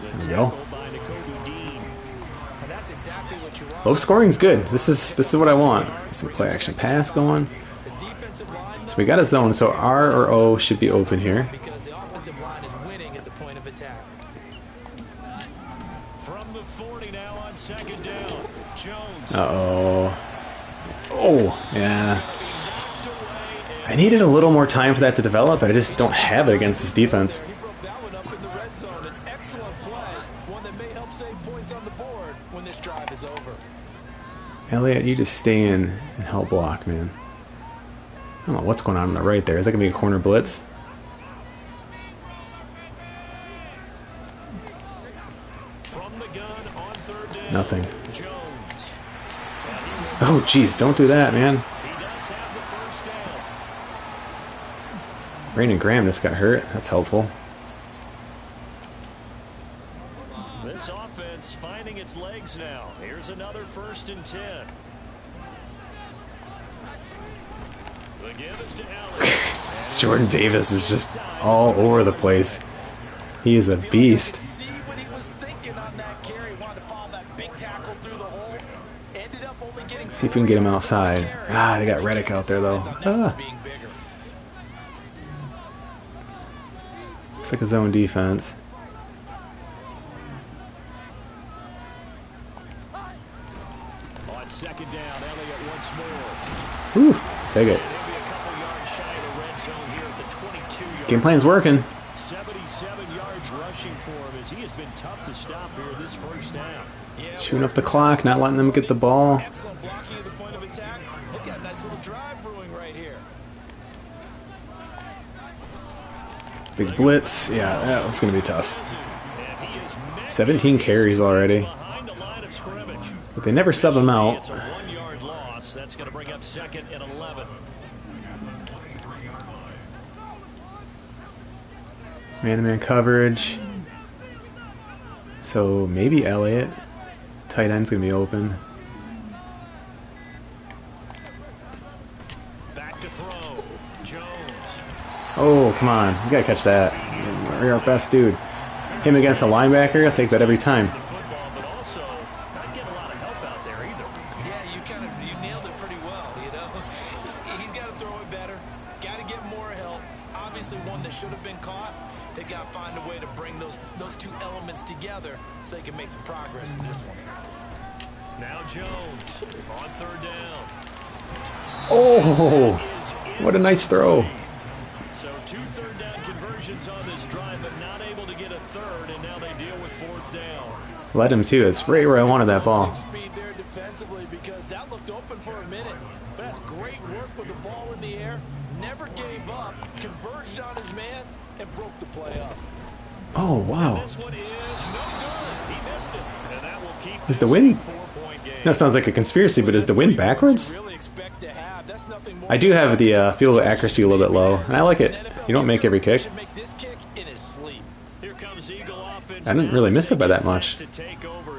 There we go. And that's exactly what you want. Low scoring's good. This is what I want. Get some play action pass going. The defensive line, So we got a zone, so R or O should be open here. because the offensive line is winning at the point of attack. From the 40 now on second down. Jones. Uh-oh. Oh, yeah. I needed a little more time for that to develop, but I just don't have it against this defense. He broke that one up in the red zone. An excellent play, one that may help save points on the board when this drive is over. Elliott, you just stay in and help block, man. I don't know what's going on the right there. Is that going to be a corner blitz? From the gun on third down. Nothing. Jones. Oh, jeez, don't do that, man. He does have the first down. Brandon Graham just got hurt. That's helpful. This offense finding its legs now. Here's another 1st and 10. The give is to Elliott. Jordan Davis is just all over the place. He is a beast. See what he was thinking on that carry. Wanted to follow that big tackle through the hole. Ended up only getting See if we can get him outside. Ah, they got Reddick out there, though. Ah. Being bigger. Looks like a zone defense. On second down, Elliott once more. Whew, take it. Maybe a couple yards shy of the red zone here at the 22-yard. Game plan's working. 77 yards rushing for him as he has been tough to stop here this first half. Yeah, Shooting up the clock, not letting them get the ball. excellent blocking at the point of attack. They've got a nice little drive brewing right here. Big blitz. Yeah, that was going to be tough. And he is 17 carries already. behind the line of scrimmage. But they never sub him out. It's a 1-yard loss. That's going to bring up 2nd and 11. Man-to-man coverage. So maybe Elliott. Tight end's going to be open. Back to throw. Jones. Oh, come on. You got to catch that. You're our best dude. Him against a linebacker, I'll take that every time. The football, but also not getting a lot of help out there either. Yeah, you nailed it pretty well, you know. He's got to throw it better. Got to get more help. Obviously one that should have been caught. They got to find a way to bring those two elements together so they can make some progress in this one. Now Jones on third down. Oh, what a nice throw. So 2 third down conversions on this drive, but not able to get a third, and now they deal with 4th down. Let him too. It's right where I wanted that ball. Speed there defensively because that looked open for a minute. But that's great work with the ball in the air. Never gave up. Converged on his man and broke the play up. Oh, wow. This one is no good. He missed it, and that will Is the wind... No, it sounds like a conspiracy, but is the wind backwards? I do have the field accuracy a little bit low, and I like it. You don't make every kick. I didn't really miss it by that much.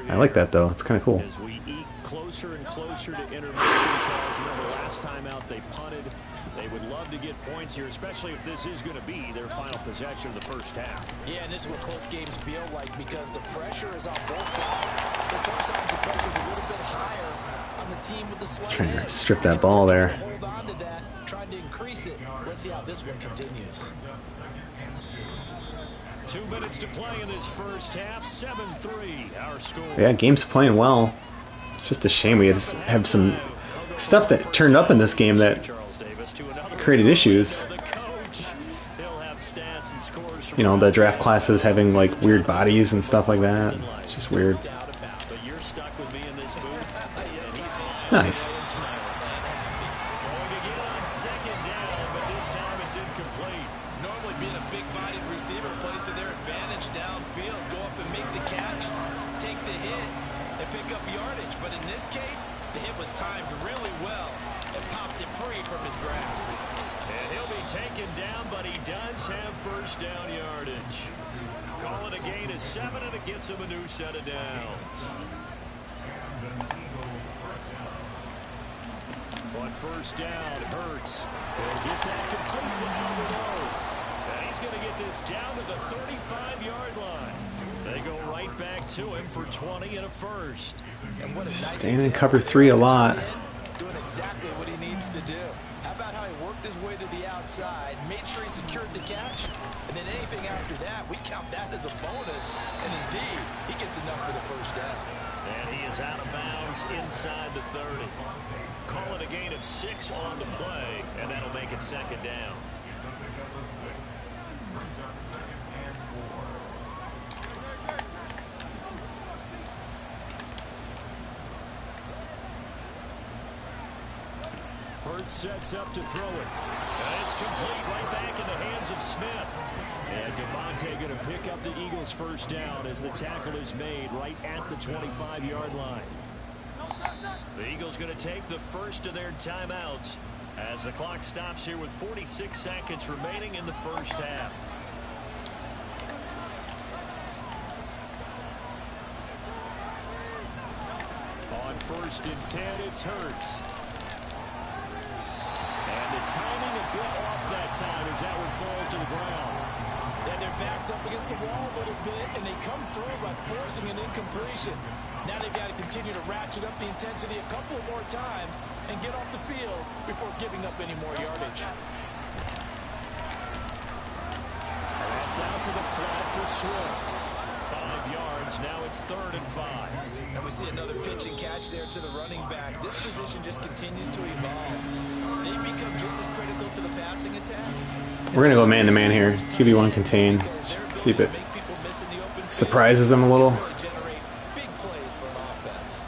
I like that, though. It's kind of cool. As we eat closer and closer to intermission, Charles, remember last time out they punted. They would love to get points here, especially if this is going to be their final possession of the first half. Yeah, and this is what close games feel like because the pressure is on both sides. But sometimes the pressure is a little bit higher on the team with the slight Trying to edge. strip that ball there. Hold on to that, trying to increase it. Let's see how this one continues. 2 minutes to play in this first half. 7-3 our score. Yeah, game's playing well. It's just a shame we just have some stuff that turned up in this game that created issues. You know, the draft classes having like weird bodies and stuff like that. It's just weird. Nice. Normally being a big-bodied receiver plays to their advantage downfield. Go up and make the catch, take the hit, and pick up yardage. But in this case, the hit was timed really well and popped it free from his grasp. And he'll be taken down, but he does have first down yardage. Call it a gain of 7, and it gets him a new set of downs. On first down, Hurts. He'll get that complete to Alvaro. And he's going to get this down to the 35-yard line. They go right back to him for 20 and a first. And what a nice Staying in cover 3 a lot. Doing exactly what he needs to do. How about how he worked his way to the outside, made sure he secured the catch, and then anything after that, we count that as a bonus. And indeed, he gets enough for the first down. And he is out of bounds inside the 30. Call it a gain of 6 on the play, and that'll make it second down. Hurts sets up to throw it. And it's complete right back in the hands of Smith. And Devontae going to pick up the Eagles' first down as the tackle is made right at the 25-yard line. The Eagles going to take the first of their timeouts as the clock stops here with 46 seconds remaining in the first half. On first and 10, it's Hurts. And the timing a bit off that time as that one falls to the ground. And their backs up against the wall a little bit, and they come through by forcing an incompletion. Now they've got to continue to ratchet up the intensity a couple of more times and get off the field before giving up any more yardage. And that's out to the flat for Swift. 5 yards. Now it's 3rd and 5. And we see another pitch and catch there to the running back. This position just continues to evolve. They become just as critical to the passing attack. We're going to go man-to-man here. QB1 contain. See if it surprises them a little. Big plays for an offense.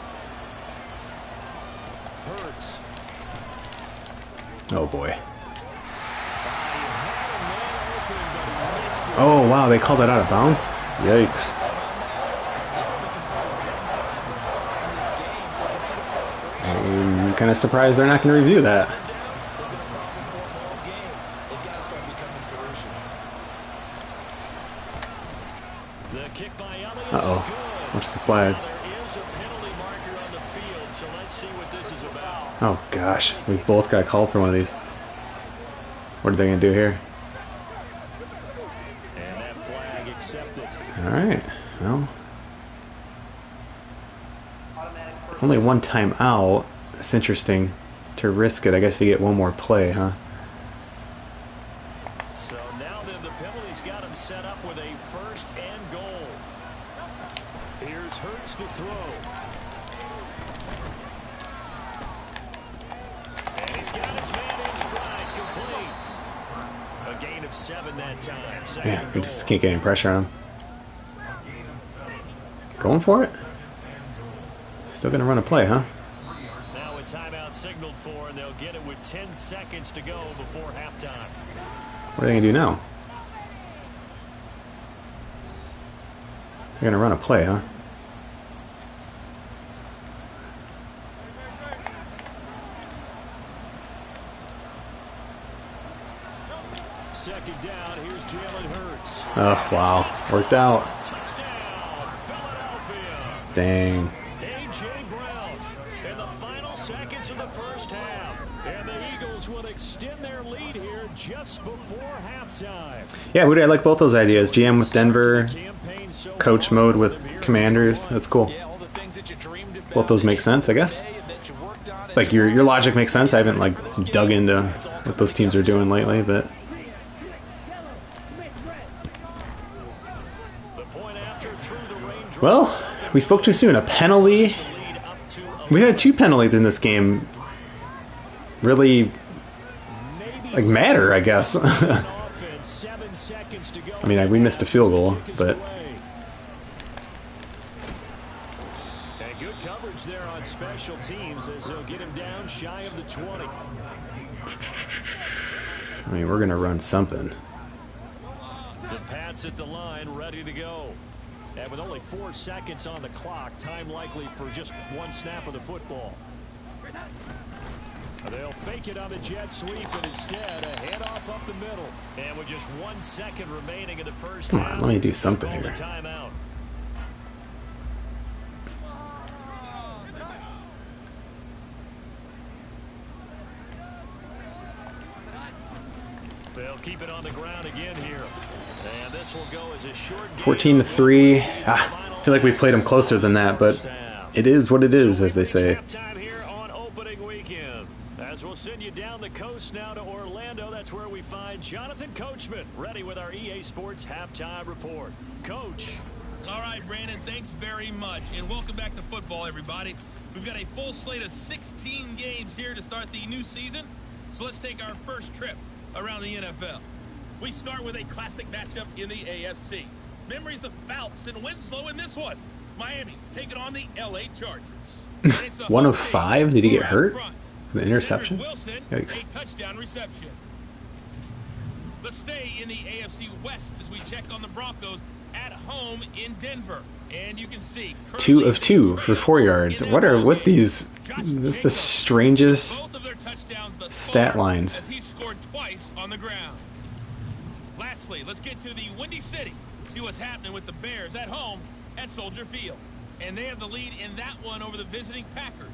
Hurts. Oh boy. Oh wow, they called that out of bounds? Yikes. I'm kind of surprised they're not going to review that. Uh-oh. What's the flag? Oh gosh, we both got called for one of these. What are they going to do here? And that flag accepted. Alright, well. Only one time out. That's interesting to risk it. I guess you get one more play, huh? So now then the penalty's got him set up with a 1st and goal. Here's Hurts to throw. And he's got his man in stride, complete. A gain of 7 that time. Yeah, we just can't get any pressure on him. Going for it? Still gonna run a play, huh? Now a timeout signaled for, and they'll get it with 10 seconds to go before halftime. What are they gonna do now? They're gonna run a play, huh? second down. Here's Jalen Hurts. Oh, wow. Worked out. Touchdown, Philadelphia. Dang. A.J. Brown in the final seconds of the first half. And the Eagles will extend their lead here just before halftime. Yeah, Woody, I like both those ideas. GM with Denver, coach mode with Commanders. That's cool. Both those make sense, I guess. Like, your logic makes sense. I haven't, like, dug into what those teams are doing lately, but... Well, we spoke too soon. A penalty. We had 2 penalties in this game. Really, like, matter, I guess. I mean, we missed a field goal, but... And good coverage there on special teams as they'll get him down shy of the 20. I mean, we're going to run something. The Pats at the line, ready to go. And with only 4 seconds on the clock, time likely for just 1 snap of the football. They'll fake it on the jet sweep, but instead a handoff up the middle. And with just 1 second remaining in the first half, Come on, let me do something here. Timeout. They'll keep it on the ground again here. And this will go as a short 14-3. I feel like we played them closer than that, but it is what it is, as they say. Halftime here on opening weekend. As we'll send you down the coast now to Orlando, that's where we find Jonathan Coachman, ready with our EA Sports halftime report. Coach. All right, Brandon, thanks very much, and welcome back to football, everybody. We've got a full slate of 16 games here to start the new season, so let's take our first trip around the NFL. We start with a classic matchup in the AFC. Memories of Fouts and Winslow in this one. Miami taking on the LA Chargers. 1 of 5? Did he get hurt? The interception? Wilson, Yikes. a touchdown reception. Let's stay in the AFC West as we check on the Broncos at home in Denver. And you can see 2 of 2 for 4 yards. What are with these? This is the strangest stat lines. As he scored twice on the ground. Lastly, let's get to the Windy City. See what's happening with the Bears at home at Soldier Field. And they have the lead in that one over the visiting Packers.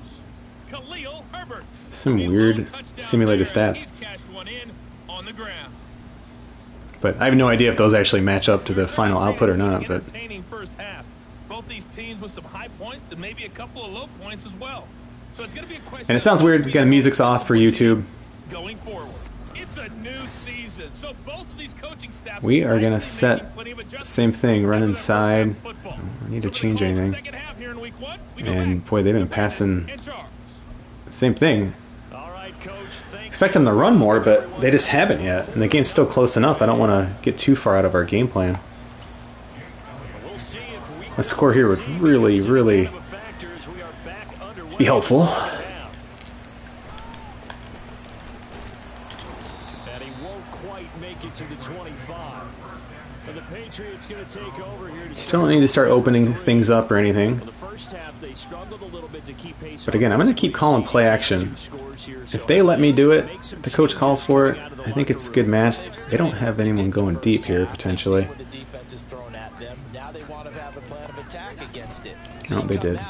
Khalil Herbert. Some weird simulated stats. He's cashed one in on the ground. But I have no idea if those actually match up to the final output or not. But Entertaining first half. Both these teams with some high points and maybe a couple of low points as well. So it's going to be a question. and it sounds weird. Again, music's off for YouTube. Going forward. It's a new season. So both of these coaching staffs We are gonna set same thing. Run inside. I need to change anything. And boy, they've been passing. Same thing. All right, Coach. Expect them to run more, but they just haven't yet. And the game's still close enough. I don't want to get too far out of our game plan. A score here would really, really be helpful. And he won't quite make it to the 25. And the Patriots going to take over here. Still don't need to start opening things up or anything. The first half, they struggled a little bit to keep pace. But again, I'm going to keep calling play action. If they let me do it, if the coach calls for it, I think it's a good match. They don't have anyone going deep here, potentially. No, they did.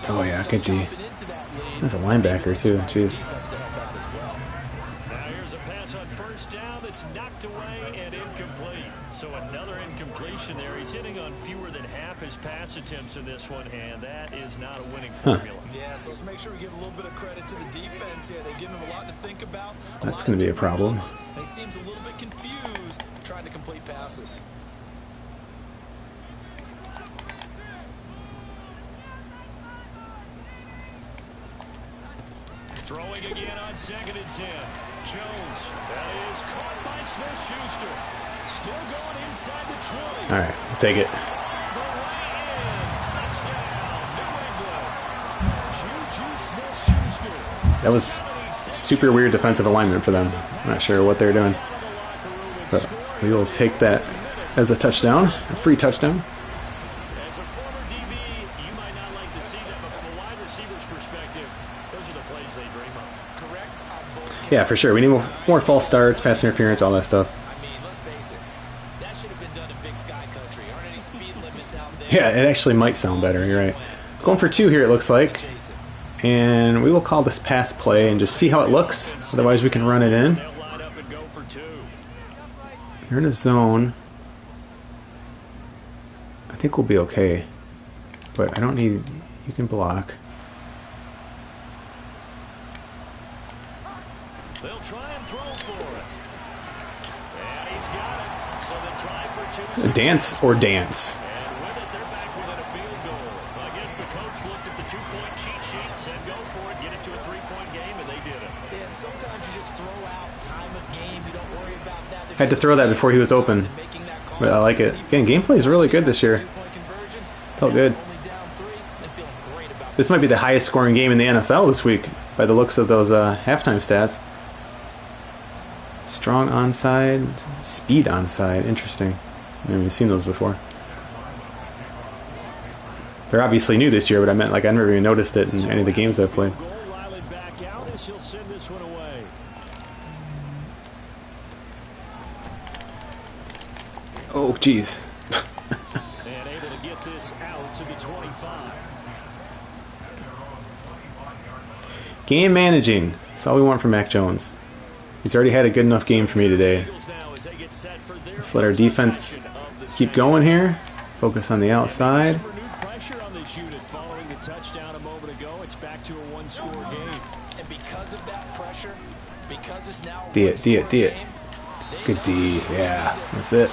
Oh yeah, good D. That's a linebacker too, jeez. Now here's a pass on first down that's knocked away and incomplete. So another incompletion there. He's hitting on fewer than half his pass attempts in this one, and that is not a winning formula. Yeah, so let's make sure we give a little bit of credit to the defense here. They've given him a lot to think about. That's going to be a problem. And he seems a little bit confused trying to complete passes. Throwing again on 2nd and 10. Jones. That is caught by Smith-Schuster. Still going inside the 20. All right, we'll take it. The way in. Touchdown, New England. Juju Smith-Schuster. That was super weird defensive alignment for them. I'm not sure what they're doing. But we will take that as a touchdown, a free touchdown. As a former DB, you might not like to see that, but from a wide receiver's perspective, those are the plays they dream of. Correct on both Yeah, for sure. We need more false starts, pass interference, all that stuff. I mean, let's face it. That should have been done in Big Sky Country. Aren't any speed limits out there? Yeah, it actually might sound better. You're right. Going for 2 here, it looks like. And we will call this pass play and just see how it looks. Otherwise, we can run it in. They'll line up and go for 2. They're in a zone. I think we'll be okay. But I don't need... You can block. They'll try and throw for it. And he's got it. So they try for 2. Dance or dance. And with it, they're back within a field goal. I guess the coach looked at the 2-point cheat sheet, said go for it, get it to a 3-point game, and they did it. Yeah, and sometimes you just throw out time of game. You don't worry about that. I had to throw that before he was open. But I like it. Again, gameplay is really good this year. Felt good. This might be the highest scoring game in the NFL this week by the looks of those halftime stats. Strong onside, speed onside. Interesting. I've never even seen those before. They're obviously new this year, but I meant like I never even noticed it in any of the games I've played. Oh, jeez. And able to get this out to the 25. Game managing. That's all we want from Mac Jones. He's already had a good enough game for me today. Let's let our defense keep going here. Focus on the outside. Pressure on this unit following the touchdown a moment ago. It's back to a 1-score game. And because of that pressure, because it's now D it. Good D. Yeah, that's it.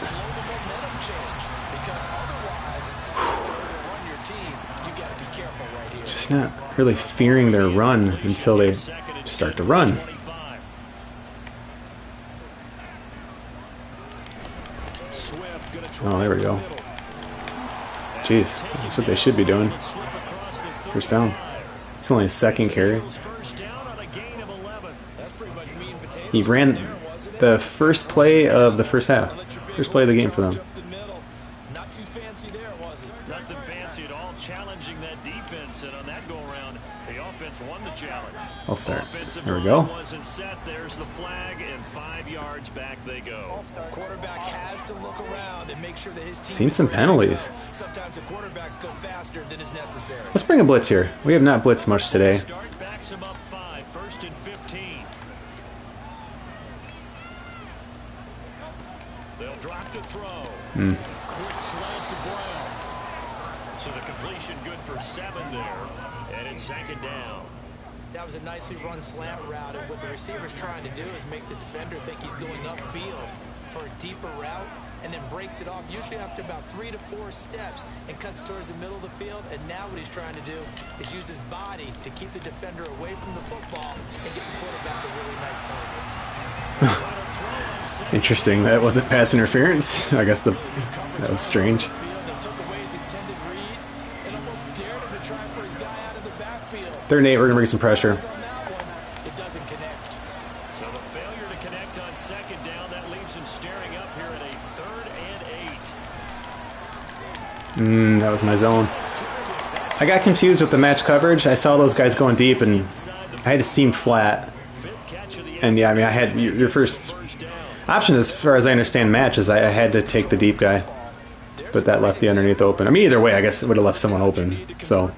Just not really fearing their run until they start to run. Oh, there we go. Jeez, that's what they should be doing. First down. It's only a second carry. He ran the first play of the first half. First play of the game for them. Not too fancy there, was it? Nothing fancy at all, challenging that defense, and on that go-around, the offense won the challenge. I'll start. Offensive There we go. Wasn't set. There's the flag, and 5 yards back they go. Quarterback has to look around and make sure that his team. Seen some penalties. Sometimes the quarterbacks go faster than is necessary. Let's bring a blitz here. We have not blitzed much today. Start backs him up 5, 1st and 15. They'll drop the throw. Quick slant to Brown. So the completion good for 7 there. And it's 2nd down. That was a nicely run slant route, and what the receiver's trying to do is make the defender think he's going upfield for a deeper route, and then breaks it off usually after about 3 to 4 steps and cuts towards the middle of the field. And now what he's trying to do is use his body to keep the defender away from the football and get the quarterback a really nice target. Interesting. That wasn't pass interference. I guess that was strange. Third and 8, we're going to bring some pressure. It doesn't connect. So the failure to connect on 2nd down, that leaves him staring up here at a 3rd and 8. That was my zone. I got confused with the match coverage. I saw those guys going deep, and I had to seam flat. And yeah, I mean, I had your first option, as far as I understand match, is I had to take the deep guy. But that left the underneath open. I mean, either way, I guess it would have left someone open. So,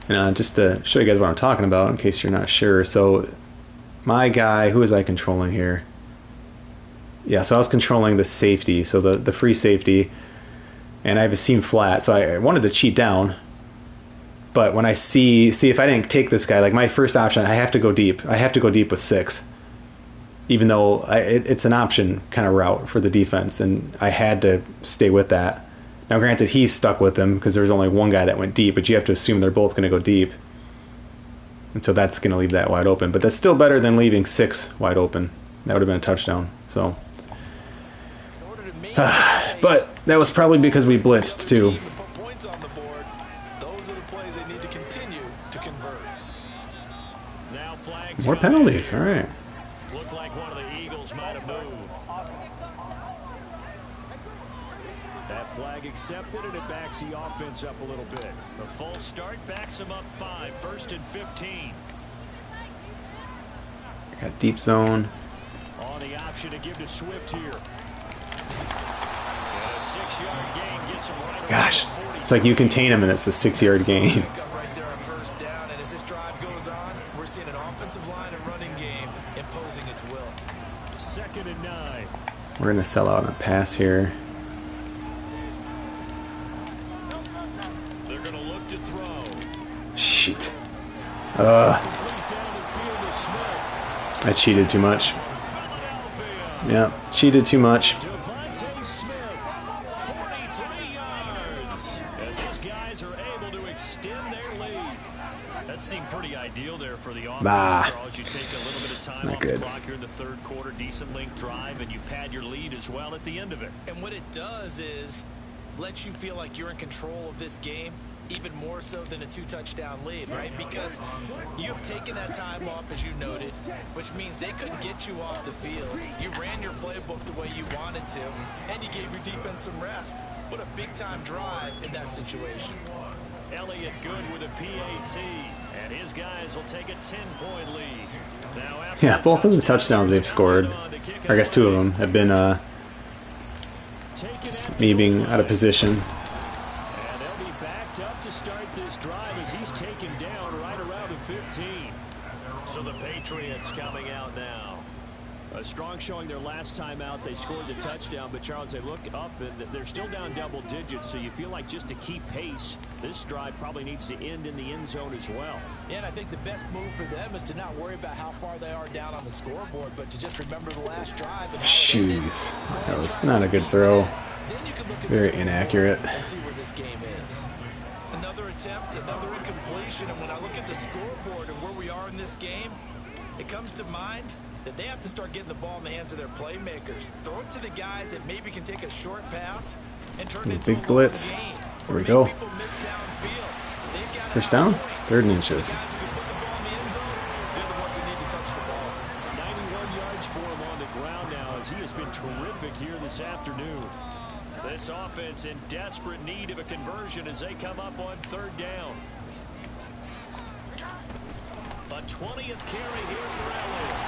just to show you guys what I'm talking about, in case you're not sure. So, my guy, who was I controlling here? Yeah, so I was controlling the safety, so the free safety, and I have a seam flat, so I wanted to cheat down. But when I see if I didn't take this guy, like my first option, I have to go deep. I have to go deep with 6. Even though it's an option kind of route for the defense, and I had to stay with that. Now, granted, he stuck with them because there was only one guy that went deep, but you have to assume they're both going to go deep. And so that's going to leave that wide open. But that's still better than leaving 6 wide open. That would have been a touchdown. So, but that was probably because we blitzed too. More penalties. All right. Looked like one of the Eagles might have moved. That flag accepted, and it backs the offense up a little bit. The false start backs them up 5, 1st and 15. Got deep zone. On the option to give to Swift here. And a 6-yard gain gets him right. Gosh, it's like you contain him and it's a 6-yard gain. Right there on first down, and as this drive goes on, we're seeing an offensive line and running game imposing its will. 2nd and 9. We're gonna sell out on a pass here. They're gonna look to throw. Shit. I cheated too much. Yeah, cheated too much. Devontae Smith, 43 yards. As these guys are able to extend their lead. That seemed pretty ideal there for the offense. Charles, you take a little bit of time off the clock here in the 3rd quarter, decent length drive, and you pad your lead as well at the end of it. And what it does is let you feel like you're in control of this game, even more so than a 2-touchdown lead, right? Because you've taken that time off, as you noted, which means they couldn't get you off the field. You ran your playbook the way you wanted to, and you gave your defense some rest. What a big-time drive in that situation. Elliott good with a PAT, and his guys will take a 10-point lead. Now Yeah, both of the touchdowns they've scored, or I guess 2 of them, have been just me being out of position. And they'll be backed up to start this drive as he's taken down right around the 15. So the Patriots coming out now. A strong showing their last time out. They scored the touchdown, but Charles, they look up and they're still down double digits, so you feel like just to keep pace, this drive probably needs to end in the end zone as well. Yeah, and I think the best move for them is to not worry about how far they are down on the scoreboard, but to just remember the last drive. Jeez, that was not a good throw. Very inaccurate. And see where this game is. Another attempt, another incompletion, and when I look at the scoreboard and where we are in this game, it comes to mind that they have to start getting the ball in the hands of their playmakers. Throw it to the guys that maybe can take a short pass and turn it into big blitz. Here we go. First down, 3rd and inches. 91 yards for him on the ground now as he has been terrific here this afternoon. This offense in desperate need of a conversion as they come up on 3rd down. A 20th carry here for Elliott.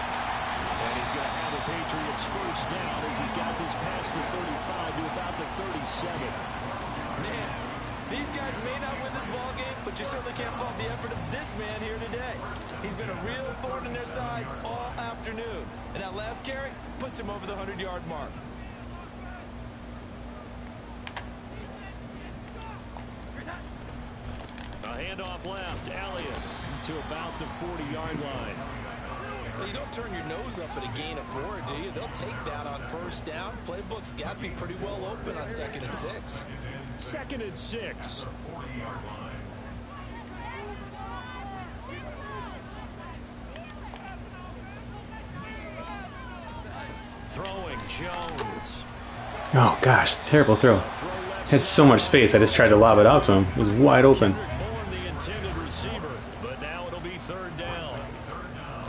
And he's going to have the Patriots first down as he's got this past the 35 to about the 37. Man, these guys may not win this ball game, but you certainly can't fault the effort of this man here today. He's been a real thorn in their sides all afternoon. And that last carry puts him over the 100-yard mark. A handoff left, Elliott to about the 40-yard line. Well, you don't turn your nose up at a gain of 4, do you? They'll take that on first down. Playbook's got to be pretty well open on 2nd and 6. 2nd and 6. Throwing Jones. Oh gosh, terrible throw. Had so much space, I just tried to lob it out to him. It was wide open. The intended receiver, but now it'll be 3rd down.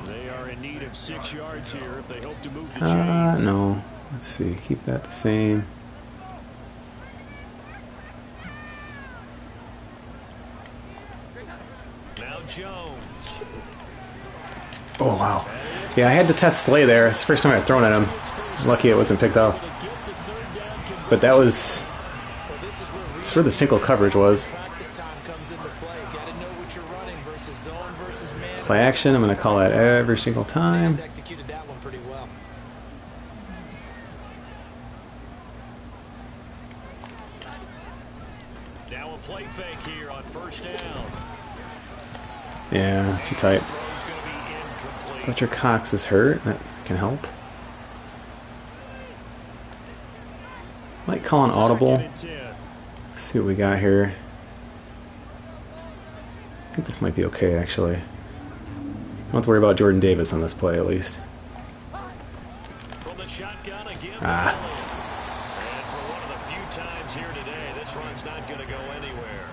They are in need of 6 yards here if they hope to move the chains. No. Let's see. Keep that the same. Now Jones. Oh wow. Yeah, I had to test Slay there. It's the first time I've thrown at him. Lucky it wasn't picked off. But that was... That's where the single coverage was. Play action, I'm going to call that every single time. Executed that one pretty well. Now a play fake here on 1st down. Yeah, too tight. Fletcher Cox is hurt. That can help. Might call an audible. Let's see what we got here. I think this might be okay, actually. Don't have to worry about Jordan Davis on this play, at least. From the shotgun again. And for one of the few times here today, this run's not going to go anywhere.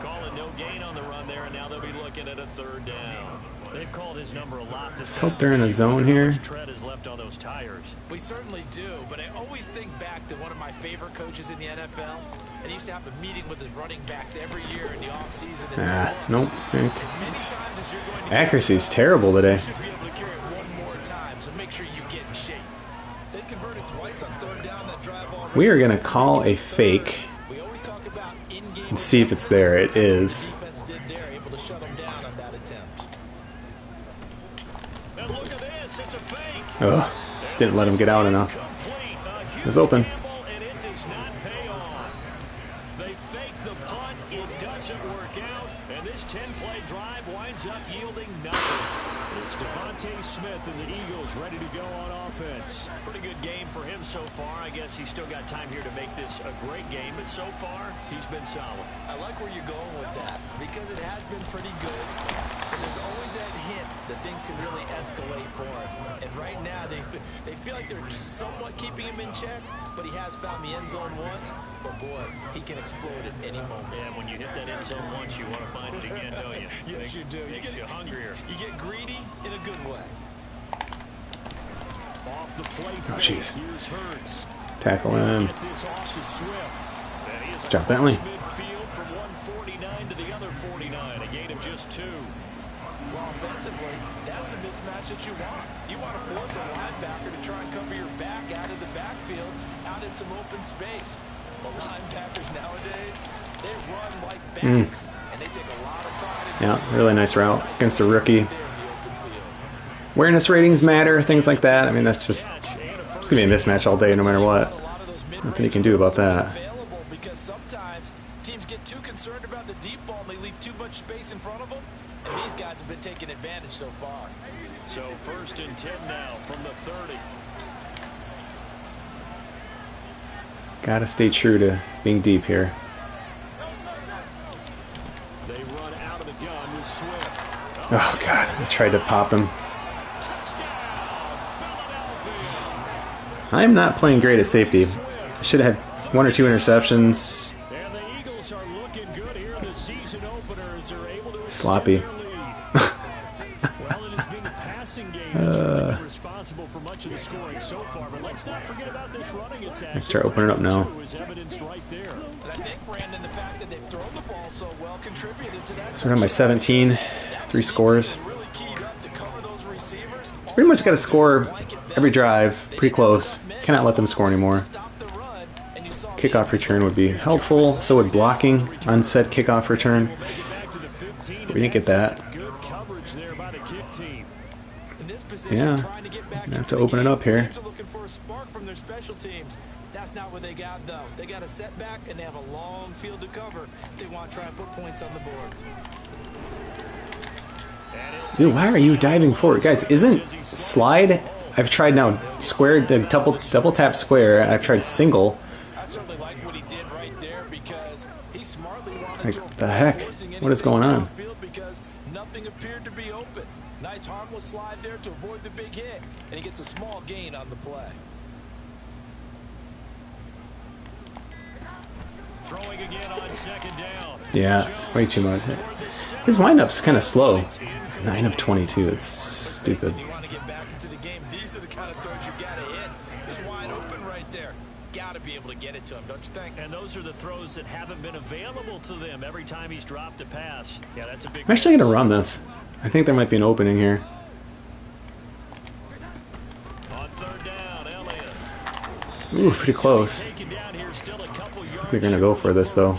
Calling no gain on the run there, and now they'll be looking at a 3rd down. They've called his number a lot. Let's hope they're in a zone here. Tread is left on those tires. We certainly do, but I always think back to one of my favorite coaches in the NFL. And he used to have a meeting with his running backs every year in the offseason. Nope. Accuracy is terrible today. You should be able to carry it one more time, so make sure you get in shape. They converted twice on 3rd down that drive already. We are going to call a fake We always talk about in-game and see if it's there. It is. defense did there, able to shut them down on that attempt. And look at this, it's a fake. Ugh, didn't let him get out enough. It was open. And it does not pay off. They fake the punt, it doesn't work out, and this 10-play drive winds up yielding nothing. It's Devontae Smith and the Eagles ready to go on offense. Pretty good game for him so far. I guess he's still got time here to make this a great game, but so far, he's been solid. I like where you're going with that because it has been pretty good. And there's always that hint that things can really escalate for him. And right now, they feel like they're somewhat keeping him in check, but he has found the end zone once. But boy, he can explode at any moment. Yeah, when you hit that end zone once, you want to find it again, don't you? Yes, you do. Makes you hungrier. You get greedy in a good way. Off the play Oh, jeez. Here's Hurts. Tackle him. Get this off to Swift. And he is Good job, Bentley. midfield from 149 to the other 49, a gain of just 2. Well, offensively, that's the mismatch that you want. You want to force a linebacker to try and cover your back out of the backfield, out in some open space. But linebackers nowadays, they run like backs, and they take a lot of pride in Yeah, really nice route against a rookie. there in the open field. Awareness ratings matter, things like that. I mean, that's just, it's going to be a mismatch all day no matter what. Nothing you can do about that. Available because sometimes teams get too concerned about the deep ball and they leave too much space in front of them. And these guys have been taking advantage so far. So 1st and 10 now from the 30. Gotta stay true to being deep here. They run out of the gun with Swift. Oh, God. I tried to pop him. I'm not playing great at safety. I should have had 1 or 2 interceptions. And the Eagles are looking good here. The season openers are able to Sloppy. extend their lead. Well, it has been the passing game that's really been responsible for much of the scoring so far. But let's not forget about this running attack. I start opening up now. Is evidenced right there. And I think, Brandon, the fact that they've thrown the ball so well contributed to that. So we're on my 17, 3 scores. Really keyed up to cover those receivers. It's pretty much got to score every drive, pretty close. Cannot let them score anymore. Stop the run, and you saw Kickoff return would be helpful. So would blocking on said kickoff return. We didn't get that. Good coverage there by the kick team. in this position, Yeah, trying to get back gonna have into to the open it game. up here. Teams are looking for a spark from their special teams. That's not what they got, though. They got a setback, and they have a long field to cover if they want to try and put points on the board. Dude, why are you diving forward? Guys, isn't slide... I've tried now square, double tap square, and I've tried single. I certainly like what he did right there because he smartly wanted Like, to the heck? forcing What is going on? anything downfield because nothing appeared to be open. Nice harmless slide there to avoid the big hit, and he gets a small gain on the play. Throwing again on second down. Yeah, way too much. His windup's kind of slow. 9 of 22. It's stupid. If you want to get back into the game, these are the kind of throws you got to hit. He's wide open right there. Got to be able to get it to him, don't you think? And those are the throws that haven't been available to them every time he's dropped a pass. Yeah, that's a big. I'm actually going to run this. I think there might be an opening here. On third down, Elliott. Ooh, pretty close. Taken down here, still a couple yards. We're going to go for this, though.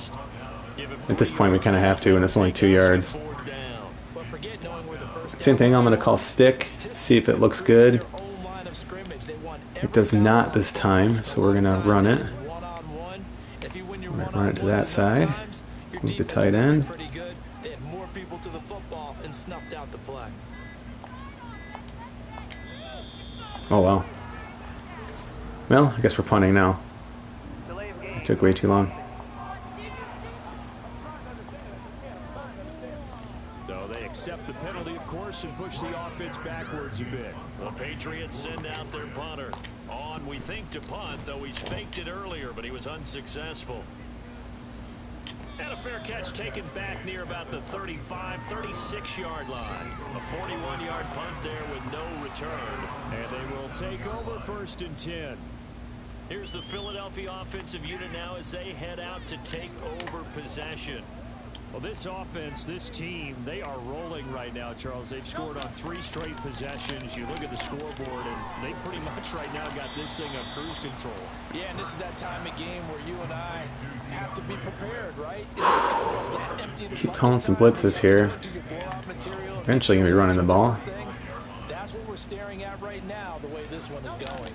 Give him At this point, we kind of have to, and it's only 2 yards. fourth down. But forget knowing where the first Same thing, I'm going to call stick, see if it looks good. their own line of scrimmage. They want It does not this time, so we're going to run it. one-on-one. If you win your Run it to that one-on-ones side. enough times, your Move the defense tight is end. pretty good. They had more people to the football and snuffed out the play. Oh, well. Well, I guess we're punting now. It took way too long. So they accept the penalty, of course, and push the offense backwards a bit. The Patriots send out their punter. On, we think, to punt, though he's faked it earlier, but he was unsuccessful. And a fair catch taken back near about the 35, 36-yard line. A 41-yard punt there with no return. And they will take over 1st and 10. Here's the Philadelphia offensive unit now as they head out to take over possession. Well, this offense, this team, they are rolling right now, Charles. They've scored on 3 straight possessions. You look at the scoreboard, and they pretty much right now got this thing on cruise control. Yeah, and this is that time of game where you and I have to be prepared, right? Keep calling some blitzes here. Eventually going to be running the ball. That's what we're staring at right now, the way this one is going.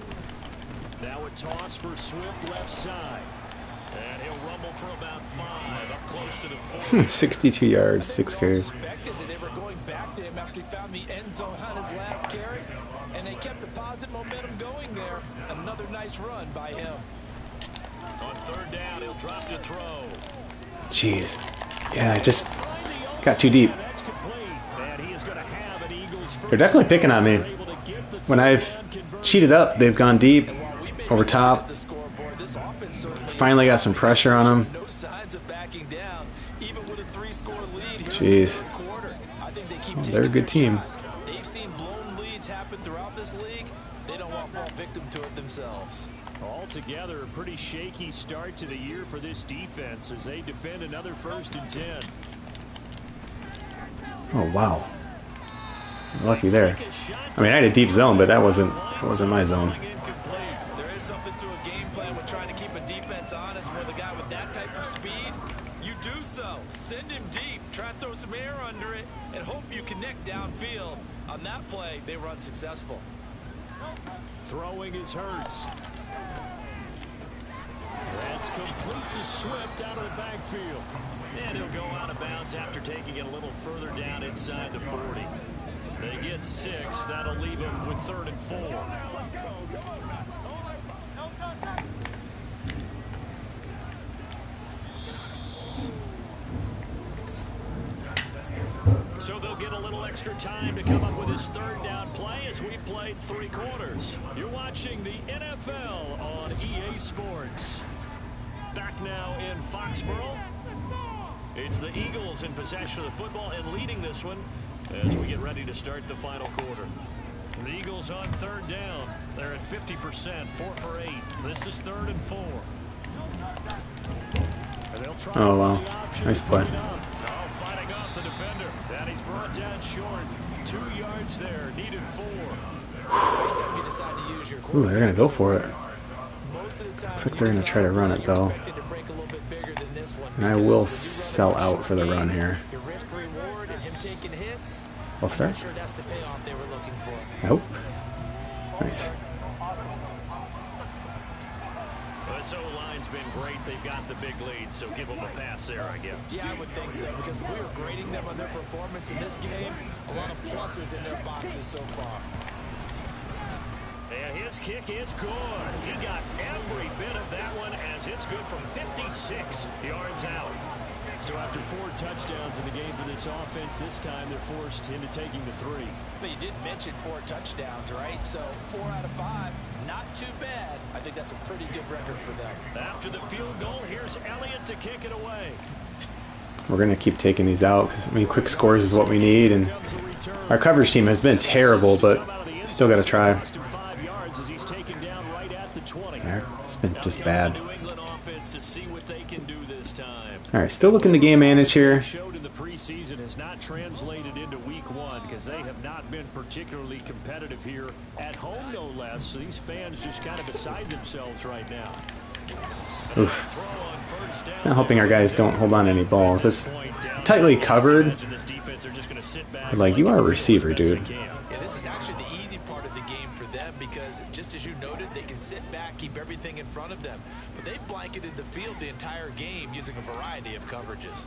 Now a toss for Swift left side. And he'll rumble for about 5, up close to the 40. 62 yards, 6 carries. That they were going back to him after he found the end zone on his last carry, and they kept the positive momentum going there. Another nice run by him. On 3rd down, he'll drop to throw. Jeez. Yeah, I just got too deep. They're definitely picking on me. When I've cheated up, they've gone deep, over top. Finally got some pressure on them. Jeez. Well, they're a good team. They've seen blown leads happen throughout this league. They don't want to fall victim to it themselves. Altogether, a pretty shaky start to the year for this defense as they defend another 1st and 10. Oh wow. Lucky there. I mean, I had a deep zone, but that wasn't my zone. There is something to a game plan with trying to keep a defense honest with a guy with that type of speed. You do so. Send him deep. Try and throw some air under it and hope you connect downfield. On that play, they were unsuccessful. Throwing is Hurts. That's complete to Swift out of the backfield. And he'll go out of bounds after taking it a little further down inside the 40. They get 6. That'll leave him with 3rd and 4. So they'll get a little extra time to come up with his 3rd down play as we played 3 quarters. You're watching the NFL on EA Sports. Back now in Foxborough. It's the Eagles in possession of the football and leading this one as we get ready to start the final quarter. The Eagles on 3rd down. They're at 50%, 4 for 8. This is 3rd and 4. And they'll try Oh wow, nice play. Fighting off the defender. And he's brought down short. 2 yards there, needed 4. Anytime you decide to use your Ooh, they're gonna go for it. most of the time, Looks like they're gonna try to run it though. And I will sell out for the run here. Your risk reward and him taking hits. I'll start. Sure, that's the payoff they were looking for. Nope. Nice. This O-line's been great. They've got the big lead, so give them a pass there, I guess. Yeah, I would think so, because we were grading them on their performance in this game. A lot of pluses in their boxes so far. Yeah, his kick is good. He got every bit of that one as it's good from 56 yards out. So after 4 touchdowns in the game for this offense, this time they're forced into taking the 3. But you did mention 4 touchdowns, right? So 4 out of 5, not too bad. I think that's a pretty good record for them. After the field goal, here's Elliott to kick it away. We're going to keep taking these out because, I mean, quick scores is what we need. And our coverage team has been terrible, but still got to try. It's been just bad. All right, still looking to game manage here. Showed in the preseason has not translated into week 1 because they have not been particularly competitive here at home, no less. So these fans just kind of beside themselves right now. Oof. It's not helping our guys don't hold on to any balls. It's tightly covered. But, like, you are a receiver, dude. Yeah, this is actually the easy part of the game for them because, just as you noted, they can sit back, keep everything in front of them. But they've blanketed the field the entire game using a variety of coverages.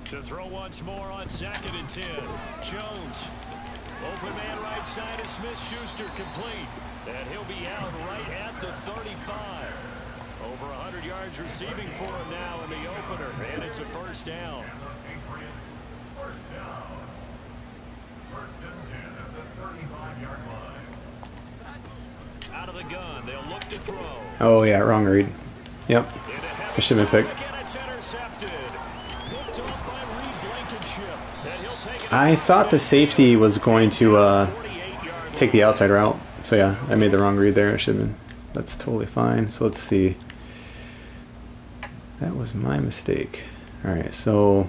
To throw once more on 2nd and 10. Jones. Open man right side of Smith-Schuster complete. And he'll be out right at the 35. Over 100 yards receiving for him now in the opener. And it's a first down. Out of the gun. They'll look to throw. Oh, yeah, wrong read. Yep. I should have been picked. I thought the safety was going to take the outside route. So yeah, I made the wrong read there. I should have been. That's totally fine. So let's see. That was my mistake. Alright, so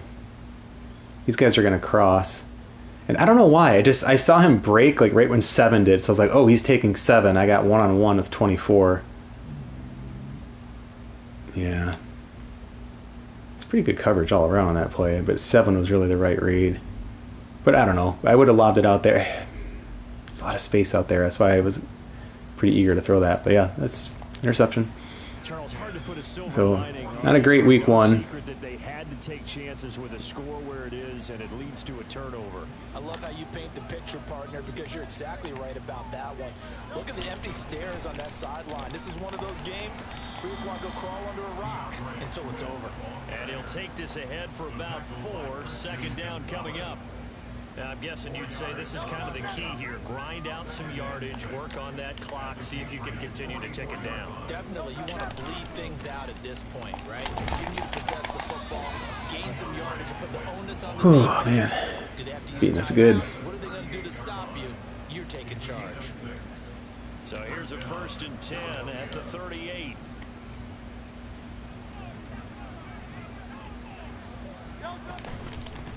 these guys are going to cross. And I don't know why. I saw him break like right when 7 did. So I was like, oh, he's taking 7. I got one-on-one with 24. Yeah. It's pretty good coverage all around on that play, but 7 was really the right read. But I don't know. I would have lobbed it out there. There's a lot of space out there. That's why I was pretty eager to throw that. But yeah, that's interception. So not a great week 1. They had to take chances with a score where it is, and it leads to a turnover. I love how you paint the picture, partner, because you're exactly right about that one. Look at the empty stairs on that sideline. This is one of those games where you just want to go crawl under a rock until it's over. And he'll take this ahead for about 4. Second down coming up. Now, I'm guessing you'd say this is kind of the key here. Grind out some yardage, work on that clock, see if you can continue to take it down. Definitely, you want to bleed things out at this point, right? Continue to possess the football, gain some yardage, and put the onus on the defense. Man, Do they have to use beating us good. What are they going to do to stop you? You're taking charge. So here's a 1st and 10 at the 38.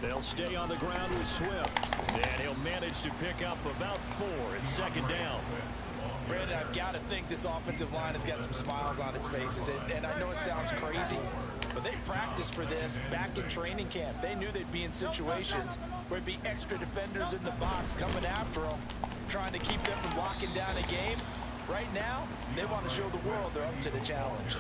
They'll stay on the ground with Swift, and he'll manage to pick up about 4. It's second down. Brandon, I've got to think this offensive line has got some smiles on its faces, and I know it sounds crazy, but they practiced for this back in training camp. They knew they'd be in situations where it'd be extra defenders in the box coming after them, trying to keep them from locking down a game. Right now, they want to show the world they're up to the challenge.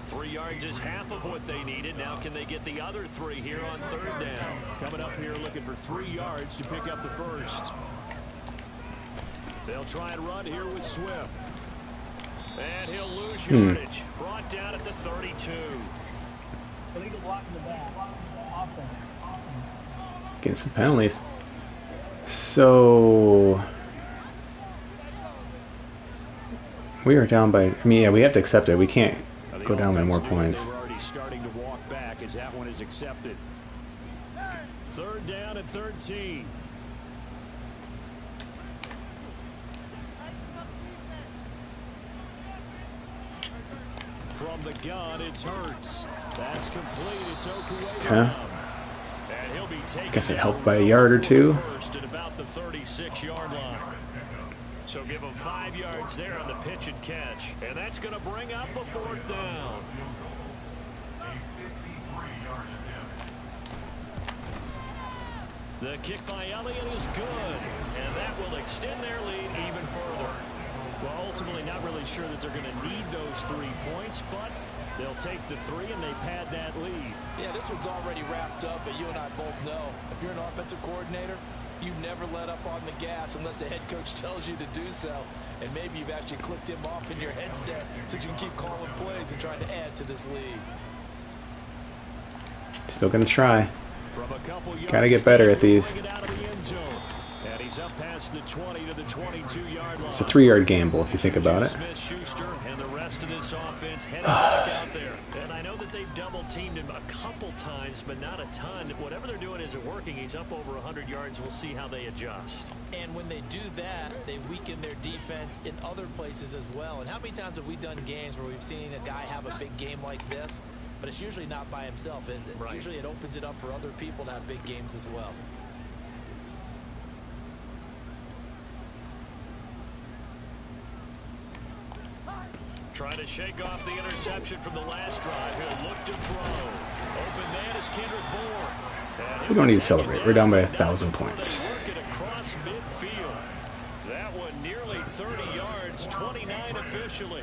3 yards is half of what they needed. Now can they get the other 3 here on 3rd down? Coming up here looking for 3 yards to pick up the 1st. They'll try and run here with Swift. And he'll lose yardage. Brought down at the 32. Illegal blocking the back. Offense. Getting some penalties. So we are down by, I mean, yeah, we have to accept it. We can't go down by more points. They're already starting to walk back as that one is accepted. 3rd down and 13. From the gun, it's Hurts. That's complete. It's Okuedo. Okay. And he'll be taken. Guess it helped by a yard or 2. First at about the 36-yard line. So give him 5 yards there on the pitch and catch. And that's going to bring up a 4th down. The kick by Elliott is good. And that will extend their lead even further. Well, ultimately not really sure that they're going to need those 3 points, but they'll take the 3 and they pad that lead. Yeah, this one's already wrapped up, but you and I both know if you're an offensive coordinator, you never let up on the gas unless the head coach tells you to do so. And maybe you've actually clicked him off in your headset so you can keep calling plays and trying to add to this lead. Still gonna try. Gotta get better at these. And he's up past the 20 to the 22-yard line. It's a 3-yard gamble if you think about it. Smith-Schuster and the rest of this offense heading back out there. And I know that they've double-teamed him a couple times, but not a ton. Whatever they're doing isn't working. He's up over 100 yards. We'll see how they adjust. And when they do that, they weaken their defense in other places as well. And how many times have we done games where we've seen a guy have a big game like this, but it's usually not by himself, is it? Right. Usually it opens it up for other people to have big games as well. Trying to shake off the interception from the last drive. He'll look to throw. Open man is Kendrick Bourne. We don't need to celebrate. We're down by 1,000 points. Working across midfield. That one nearly 30 yards, 29 officially.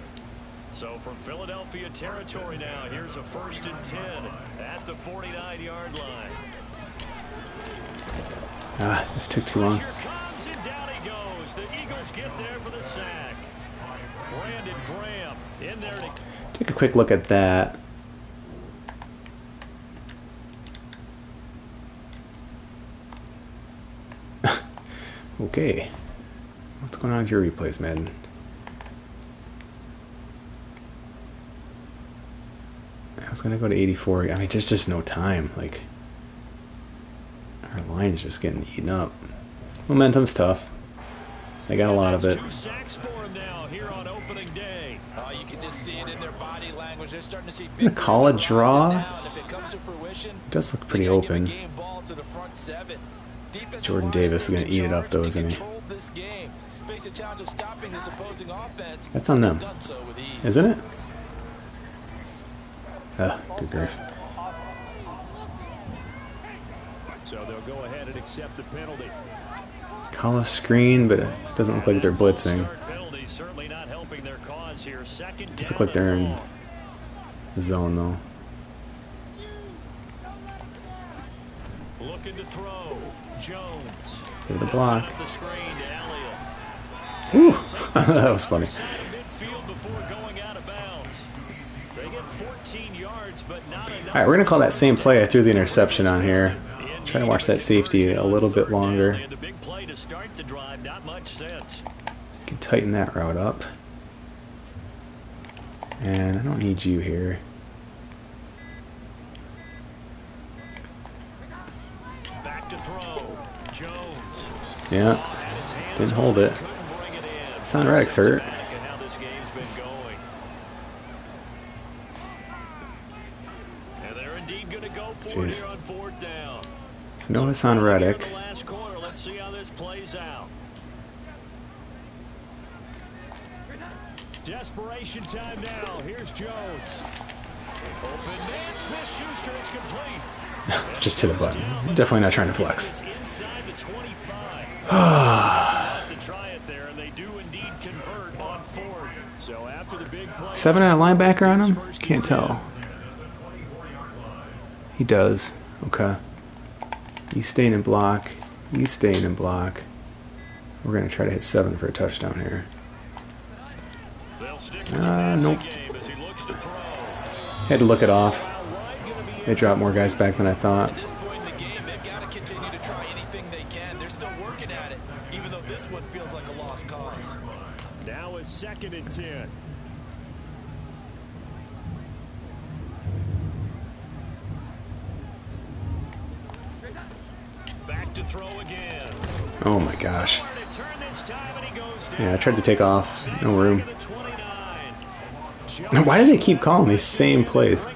So from Philadelphia territory now, here's a 1st and 10 at the 49-yard line. This took too long. Pressure comes and down he goes. The Eagles get there for the sack. Brandon Graham in there to Take a quick look at that. Okay. What's going on with your replays, Madden? was gonna go to 84. I mean, there's just no time. Like, our line is just getting eaten up. Momentum's tough. They got a lot of it. 2 sacks for him now here on opening day. You can just see it in their body language. They're starting to see I'm gonna call a draw. if it comes to fruition, It does look pretty open. Jordan Davis is gonna eat it up though, isn't he? That's on them, isn't it? Good grief. So they'll go ahead and accept the penalty. Call a screen, but it doesn't look like they're blitzing. Certainly not helping their cause here. Second Does look like they're in the zone though. Looking to throw. Jones. Give the block. The screen to Elliott. Whew. That was funny. Midfield before going out of bounds. They get 14 yards, but not enough. All right, we're gonna call that same play. I threw the interception on here. Try to watch that safety a little bit longer. The big play to start the drive, not much sense. Can tighten that route up. And I don't need you here. Back to throw. Jones. Yeah, didn't hold it. Son Reddick's hurt. Jeez. So no Hassan Reddick. Let's see how this plays out. Desperation time now. Here's Jones. Open man, Smith-Schuster, it's complete. Just hit a button. Definitely not trying to flex. Inside the 25. To try it there, and they do indeed convert on 4th. So after the big play, 7 out of linebacker on him? Can't tell. He does. Okay. You staying in block. You staying in block. We're going to try to hit 7 for a touchdown here. Nope. Had to look it off. They dropped more guys back than I thought. At this point in the game, they've got to continue to try anything they can. They're still working at it, even though this one feels like a lost cause. Now is 2nd and 10. Back to throw again. Oh my gosh. Yeah, I tried to take off. No room. Why do they keep calling these same plays?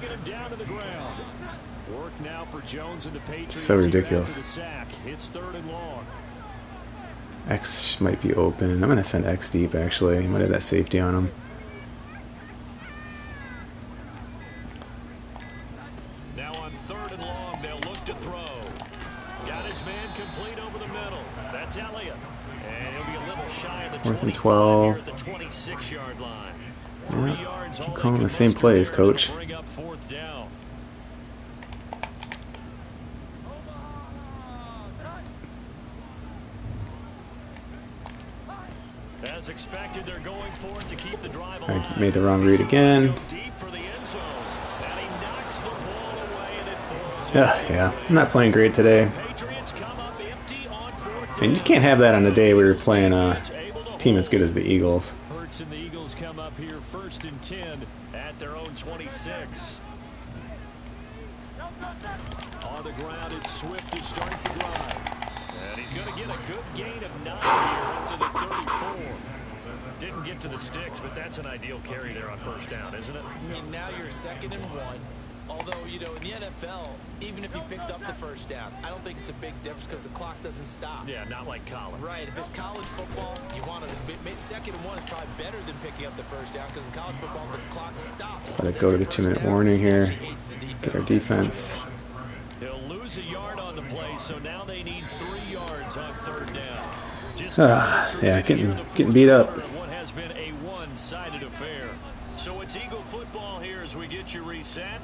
So ridiculous. X might be open. I'm going to send X deep, actually. He might have that safety on him. Now on 3rd and long, they'll look to throw. Got his man complete over the middle. That's Elliott. And he'll be a little shy of the 4th and 12. the 26-yard line. Yeah, keep calling the same plays, coach. Bring up 4th down. As expected, they're going for it to keep the drive alive. I made the wrong read again. Yeah, I'm not playing great today. And you can't have that on a day where you're playing a team as good as the Eagles. Hurts and the Eagles come up here 1st and 10 at their own 26. On the ground, it's Swift to start the drive. And he's going to get a good gain of 9 here up to the 34. Didn't get to the sticks, but that's an ideal carry there on 1st down, isn't it? I mean, now you're 2nd and 1. Although, you know, in the NFL, even if you picked up the 1st down, I don't think it's a big difference because the clock doesn't stop. Yeah, not like college. Right. If it's college football, you want to 2nd and 1 is probably better than picking up the 1st down because in college football, the clock stops. Let it go to the 2-minute warning here. Get our defense. They'll lose a yard on the play, so now they need 3 yards on 3rd down. Just yeah, getting beat up. What has been a one-sided affair. So it's Eagle football here as we get you reset.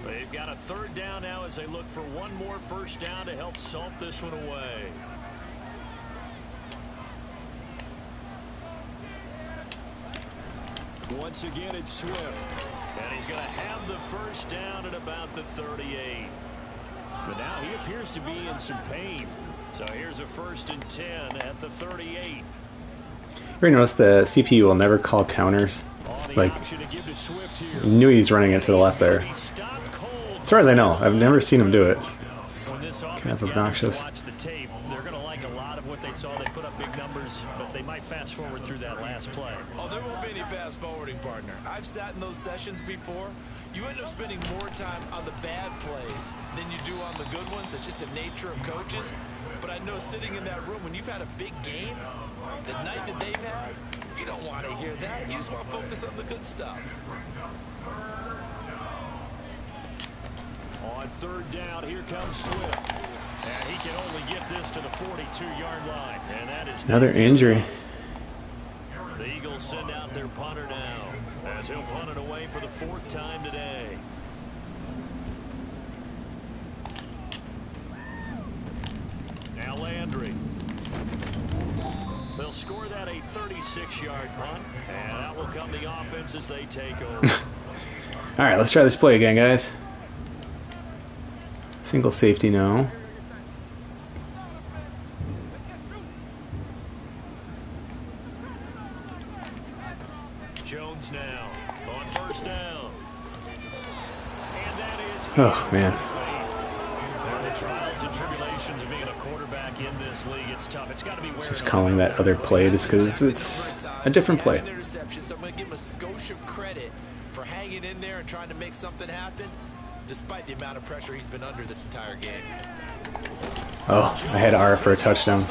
They've got a 3rd down now as they look for one more 1st down to help salt this one away. Once again, it's Swift. And he's going to have the 1st down at about the 38. But now he appears to be in some pain. So here's a 1st and 10 at the 38. You ever notice the CPU will never call counters? On the Like, you knew he's running it to the left there. As far as I know, I've never seen him do it. It's kind of obnoxious. They're going to like a lot of what they saw. They put up big numbers, but they might fast forward through that last play. Oh, there won't be any fast forwarding, partner. I've sat in those sessions before. You end up spending more time on the bad plays than you do on the good ones. It's just the nature of coaches. But I know sitting in that room, when you've had a big game, the night that they've had, you don't want to hear that. You just want to focus on the good stuff. On third down, here comes Swift. And he can only get this to the 42-yard line. And that is another injury. The Eagles send out their punter now, as he'll punt it away for the 4th time today. Now Landry. They'll score that a 36-yard punt, and that will come the offense as they take over. All right, let's try this play again, guys. Single safety, no. Jones now on first down. And that is Oh, man. the trials and tribulations of being a quarterback in this league. It's tough. It's got to be Just calling that other play just because it's a different play. So I'm going to give him a skosh of credit for hanging in there and trying to make something happen, despite the amount of pressure he's been under this entire game. Oh, I had R for a touchdown.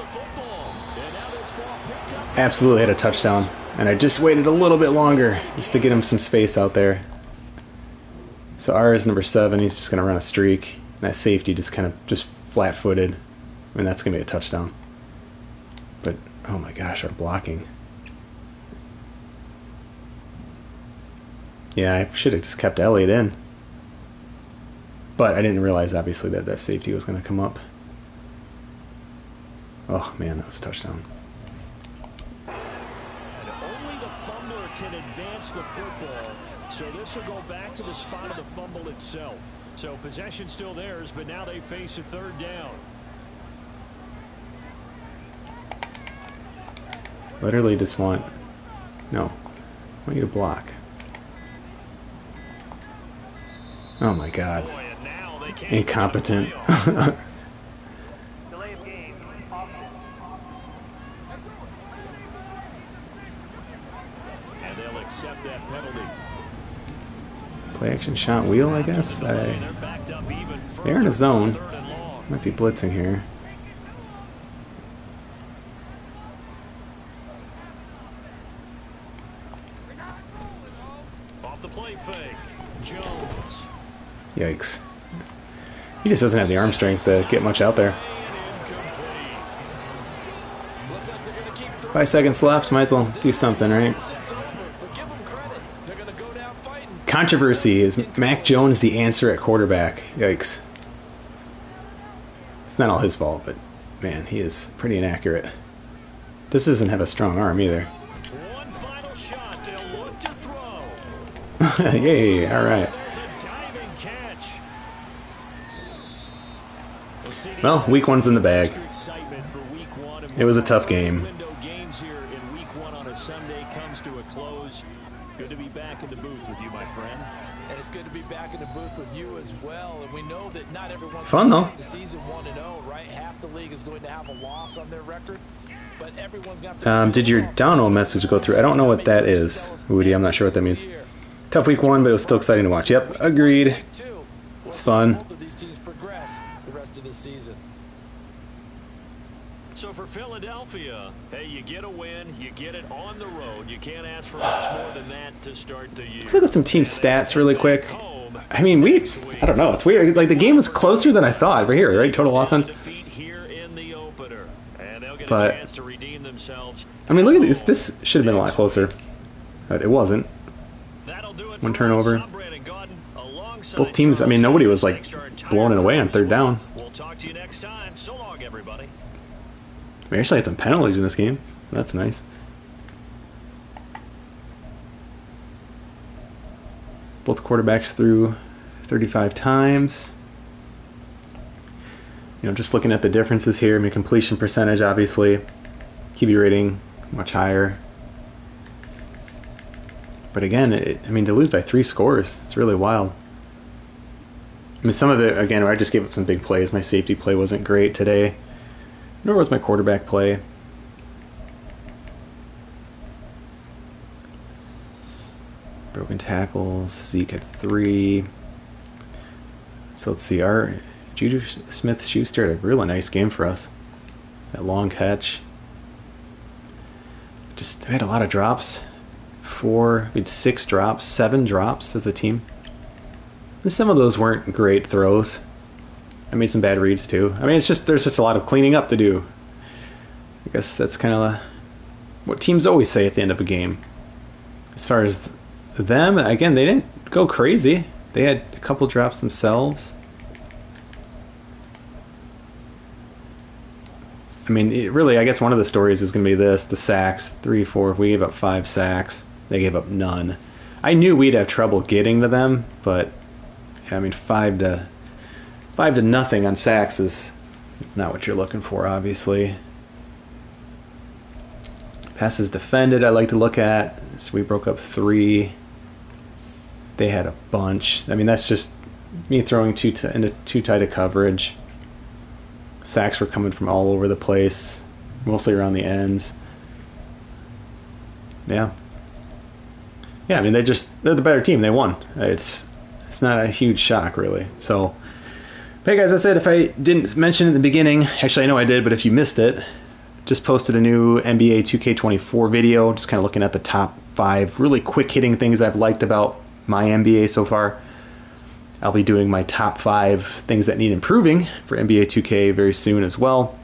Absolutely had a touchdown. And I just waited a little bit longer just to get him some space out there. So R is number 7. He's just going to run a streak. And that safety just kind of just flat-footed. I mean, that's going to be a touchdown. But, oh my gosh, our blocking. Yeah, I should have just kept Elliott in. But I didn't realize, obviously, that that safety was going to come up. Oh, man, that was a touchdown. only the fumbler can advance the football, so this will go back to the spot of the fumble itself. So possession still theirs, but now they face a third down. Literally just want... No. I want you to block. Oh my god. Boy, and now they can't Incompetent. Delay of game. And they'll accept that penalty. Play action shot wheel, I guess. They're backed up even further. They're in a zone. Third and long. Might be blitzing here. Off the play fake. Jones. Yikes. He just doesn't have the arm strength to get much out there. Incomplete. Looks like they're going to keep throwing. 5 seconds left. Might as well do something, right? Sets over, but give them credit. They're going to go down fighting. Controversy. Is Mac Jones the answer at quarterback? Yikes. It's not all his fault, but man, he is pretty inaccurate. This doesn't have a strong arm either. One final shot. They'll look to throw. Yay, alright. There's a diving catch. Well, week one's in the bag. Excitement for week one. It was a tough game. Window games here in week one on a Sunday comes to a close. Good to be back in the booth with you, my friend. And it's good to be back in the booth with you as well. And we know that not everyone's Fun, though. the season 1-0, right? Half the league is going to have a loss on their record. But everyone's got Did your download message go through? I don't know what that is, Woody. I'm not sure what that means. Tough week one, but it was still exciting to watch. Yep, agreed. It's fun. Both of these teams progress the rest of this season. So for Philadelphia, hey, you get a win, you get it on the road. You can't ask for much more than that to start the year. Let's look at some team stats really quick. I mean, I don't know. It's weird. Like, the game was closer than I thought. Right here, right? Total offense. But, I mean, look at this. This should have been a lot closer. But it wasn't. One turnover. Both teams, I mean, nobody was, like, blowing it away on third down. We'll talk to you next time. So long, everybody. We actually had some penalties in this game. That's nice. Both quarterbacks threw 35 times. You know, just looking at the differences here, I mean, completion percentage, obviously. QB rating, much higher. But again, I mean, to lose by 3 scores, it's really wild. I mean, some of it, again, I just gave up some big plays. My safety play wasn't great today, nor was my quarterback play. Broken tackles, Zeke had 3. So let's see, our Juju Smith-Schuster had a really nice game for us. That long catch. Just, we had a lot of drops. We had 6 drops, 7 drops as a team. And some of those weren't great throws. I made some bad reads too. I mean, there's just a lot of cleaning up to do. I guess that's kind of what teams always say at the end of a game. As far as them, again, they didn't go crazy. They had a couple drops themselves. I mean, really, I guess one of the stories is going to be the sacks. 3, 4, we gave up 5 sacks. They gave up none. I knew we'd have trouble getting to them, but I mean, 5 to nothing on sacks is not what you're looking for, obviously. Passes defended, I like to look at. So we broke up 3. They had a bunch. I mean, that's just me throwing into too tight a coverage. Sacks were coming from all over the place, mostly around the ends. Yeah. Yeah, I mean, they're the better team. They won. It's not a huge shock, really. So, hey guys, I said if I didn't mention it in the beginning, actually I know I did, but if you missed it, just posted a new NBA 2K24 video, just kind of looking at the top 5 really quick hitting things I've liked about my NBA so far. I'll be doing my top 5 things that need improving for NBA 2K very soon as well.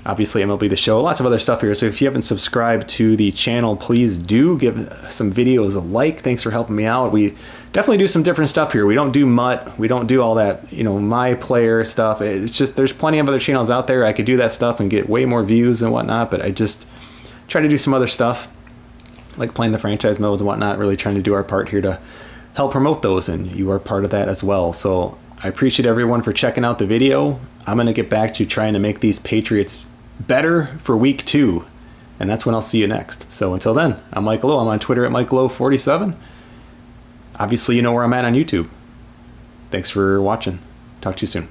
Obviously, MLB The Show, lots of other stuff here. So if you haven't subscribed to the channel, please do give some videos a like. Thanks for helping me out. We definitely do some different stuff here. We don't do MUT. We don't do all that, my player stuff. It's just there's plenty of other channels out there. I could do that stuff and get way more views and whatnot, but I just try to do some other stuff, like playing the franchise modes and whatnot, really trying to do our part here to help promote those, and you are part of that as well. So I appreciate everyone for checking out the video. I'm going to get back to trying to make these Patriots better for week 2, and that's when I'll see you next. So until then, I'm Mike Lowe. I'm on Twitter at MikeLowe47. Obviously, you know where I'm at on YouTube. Thanks for watching. Talk to you soon.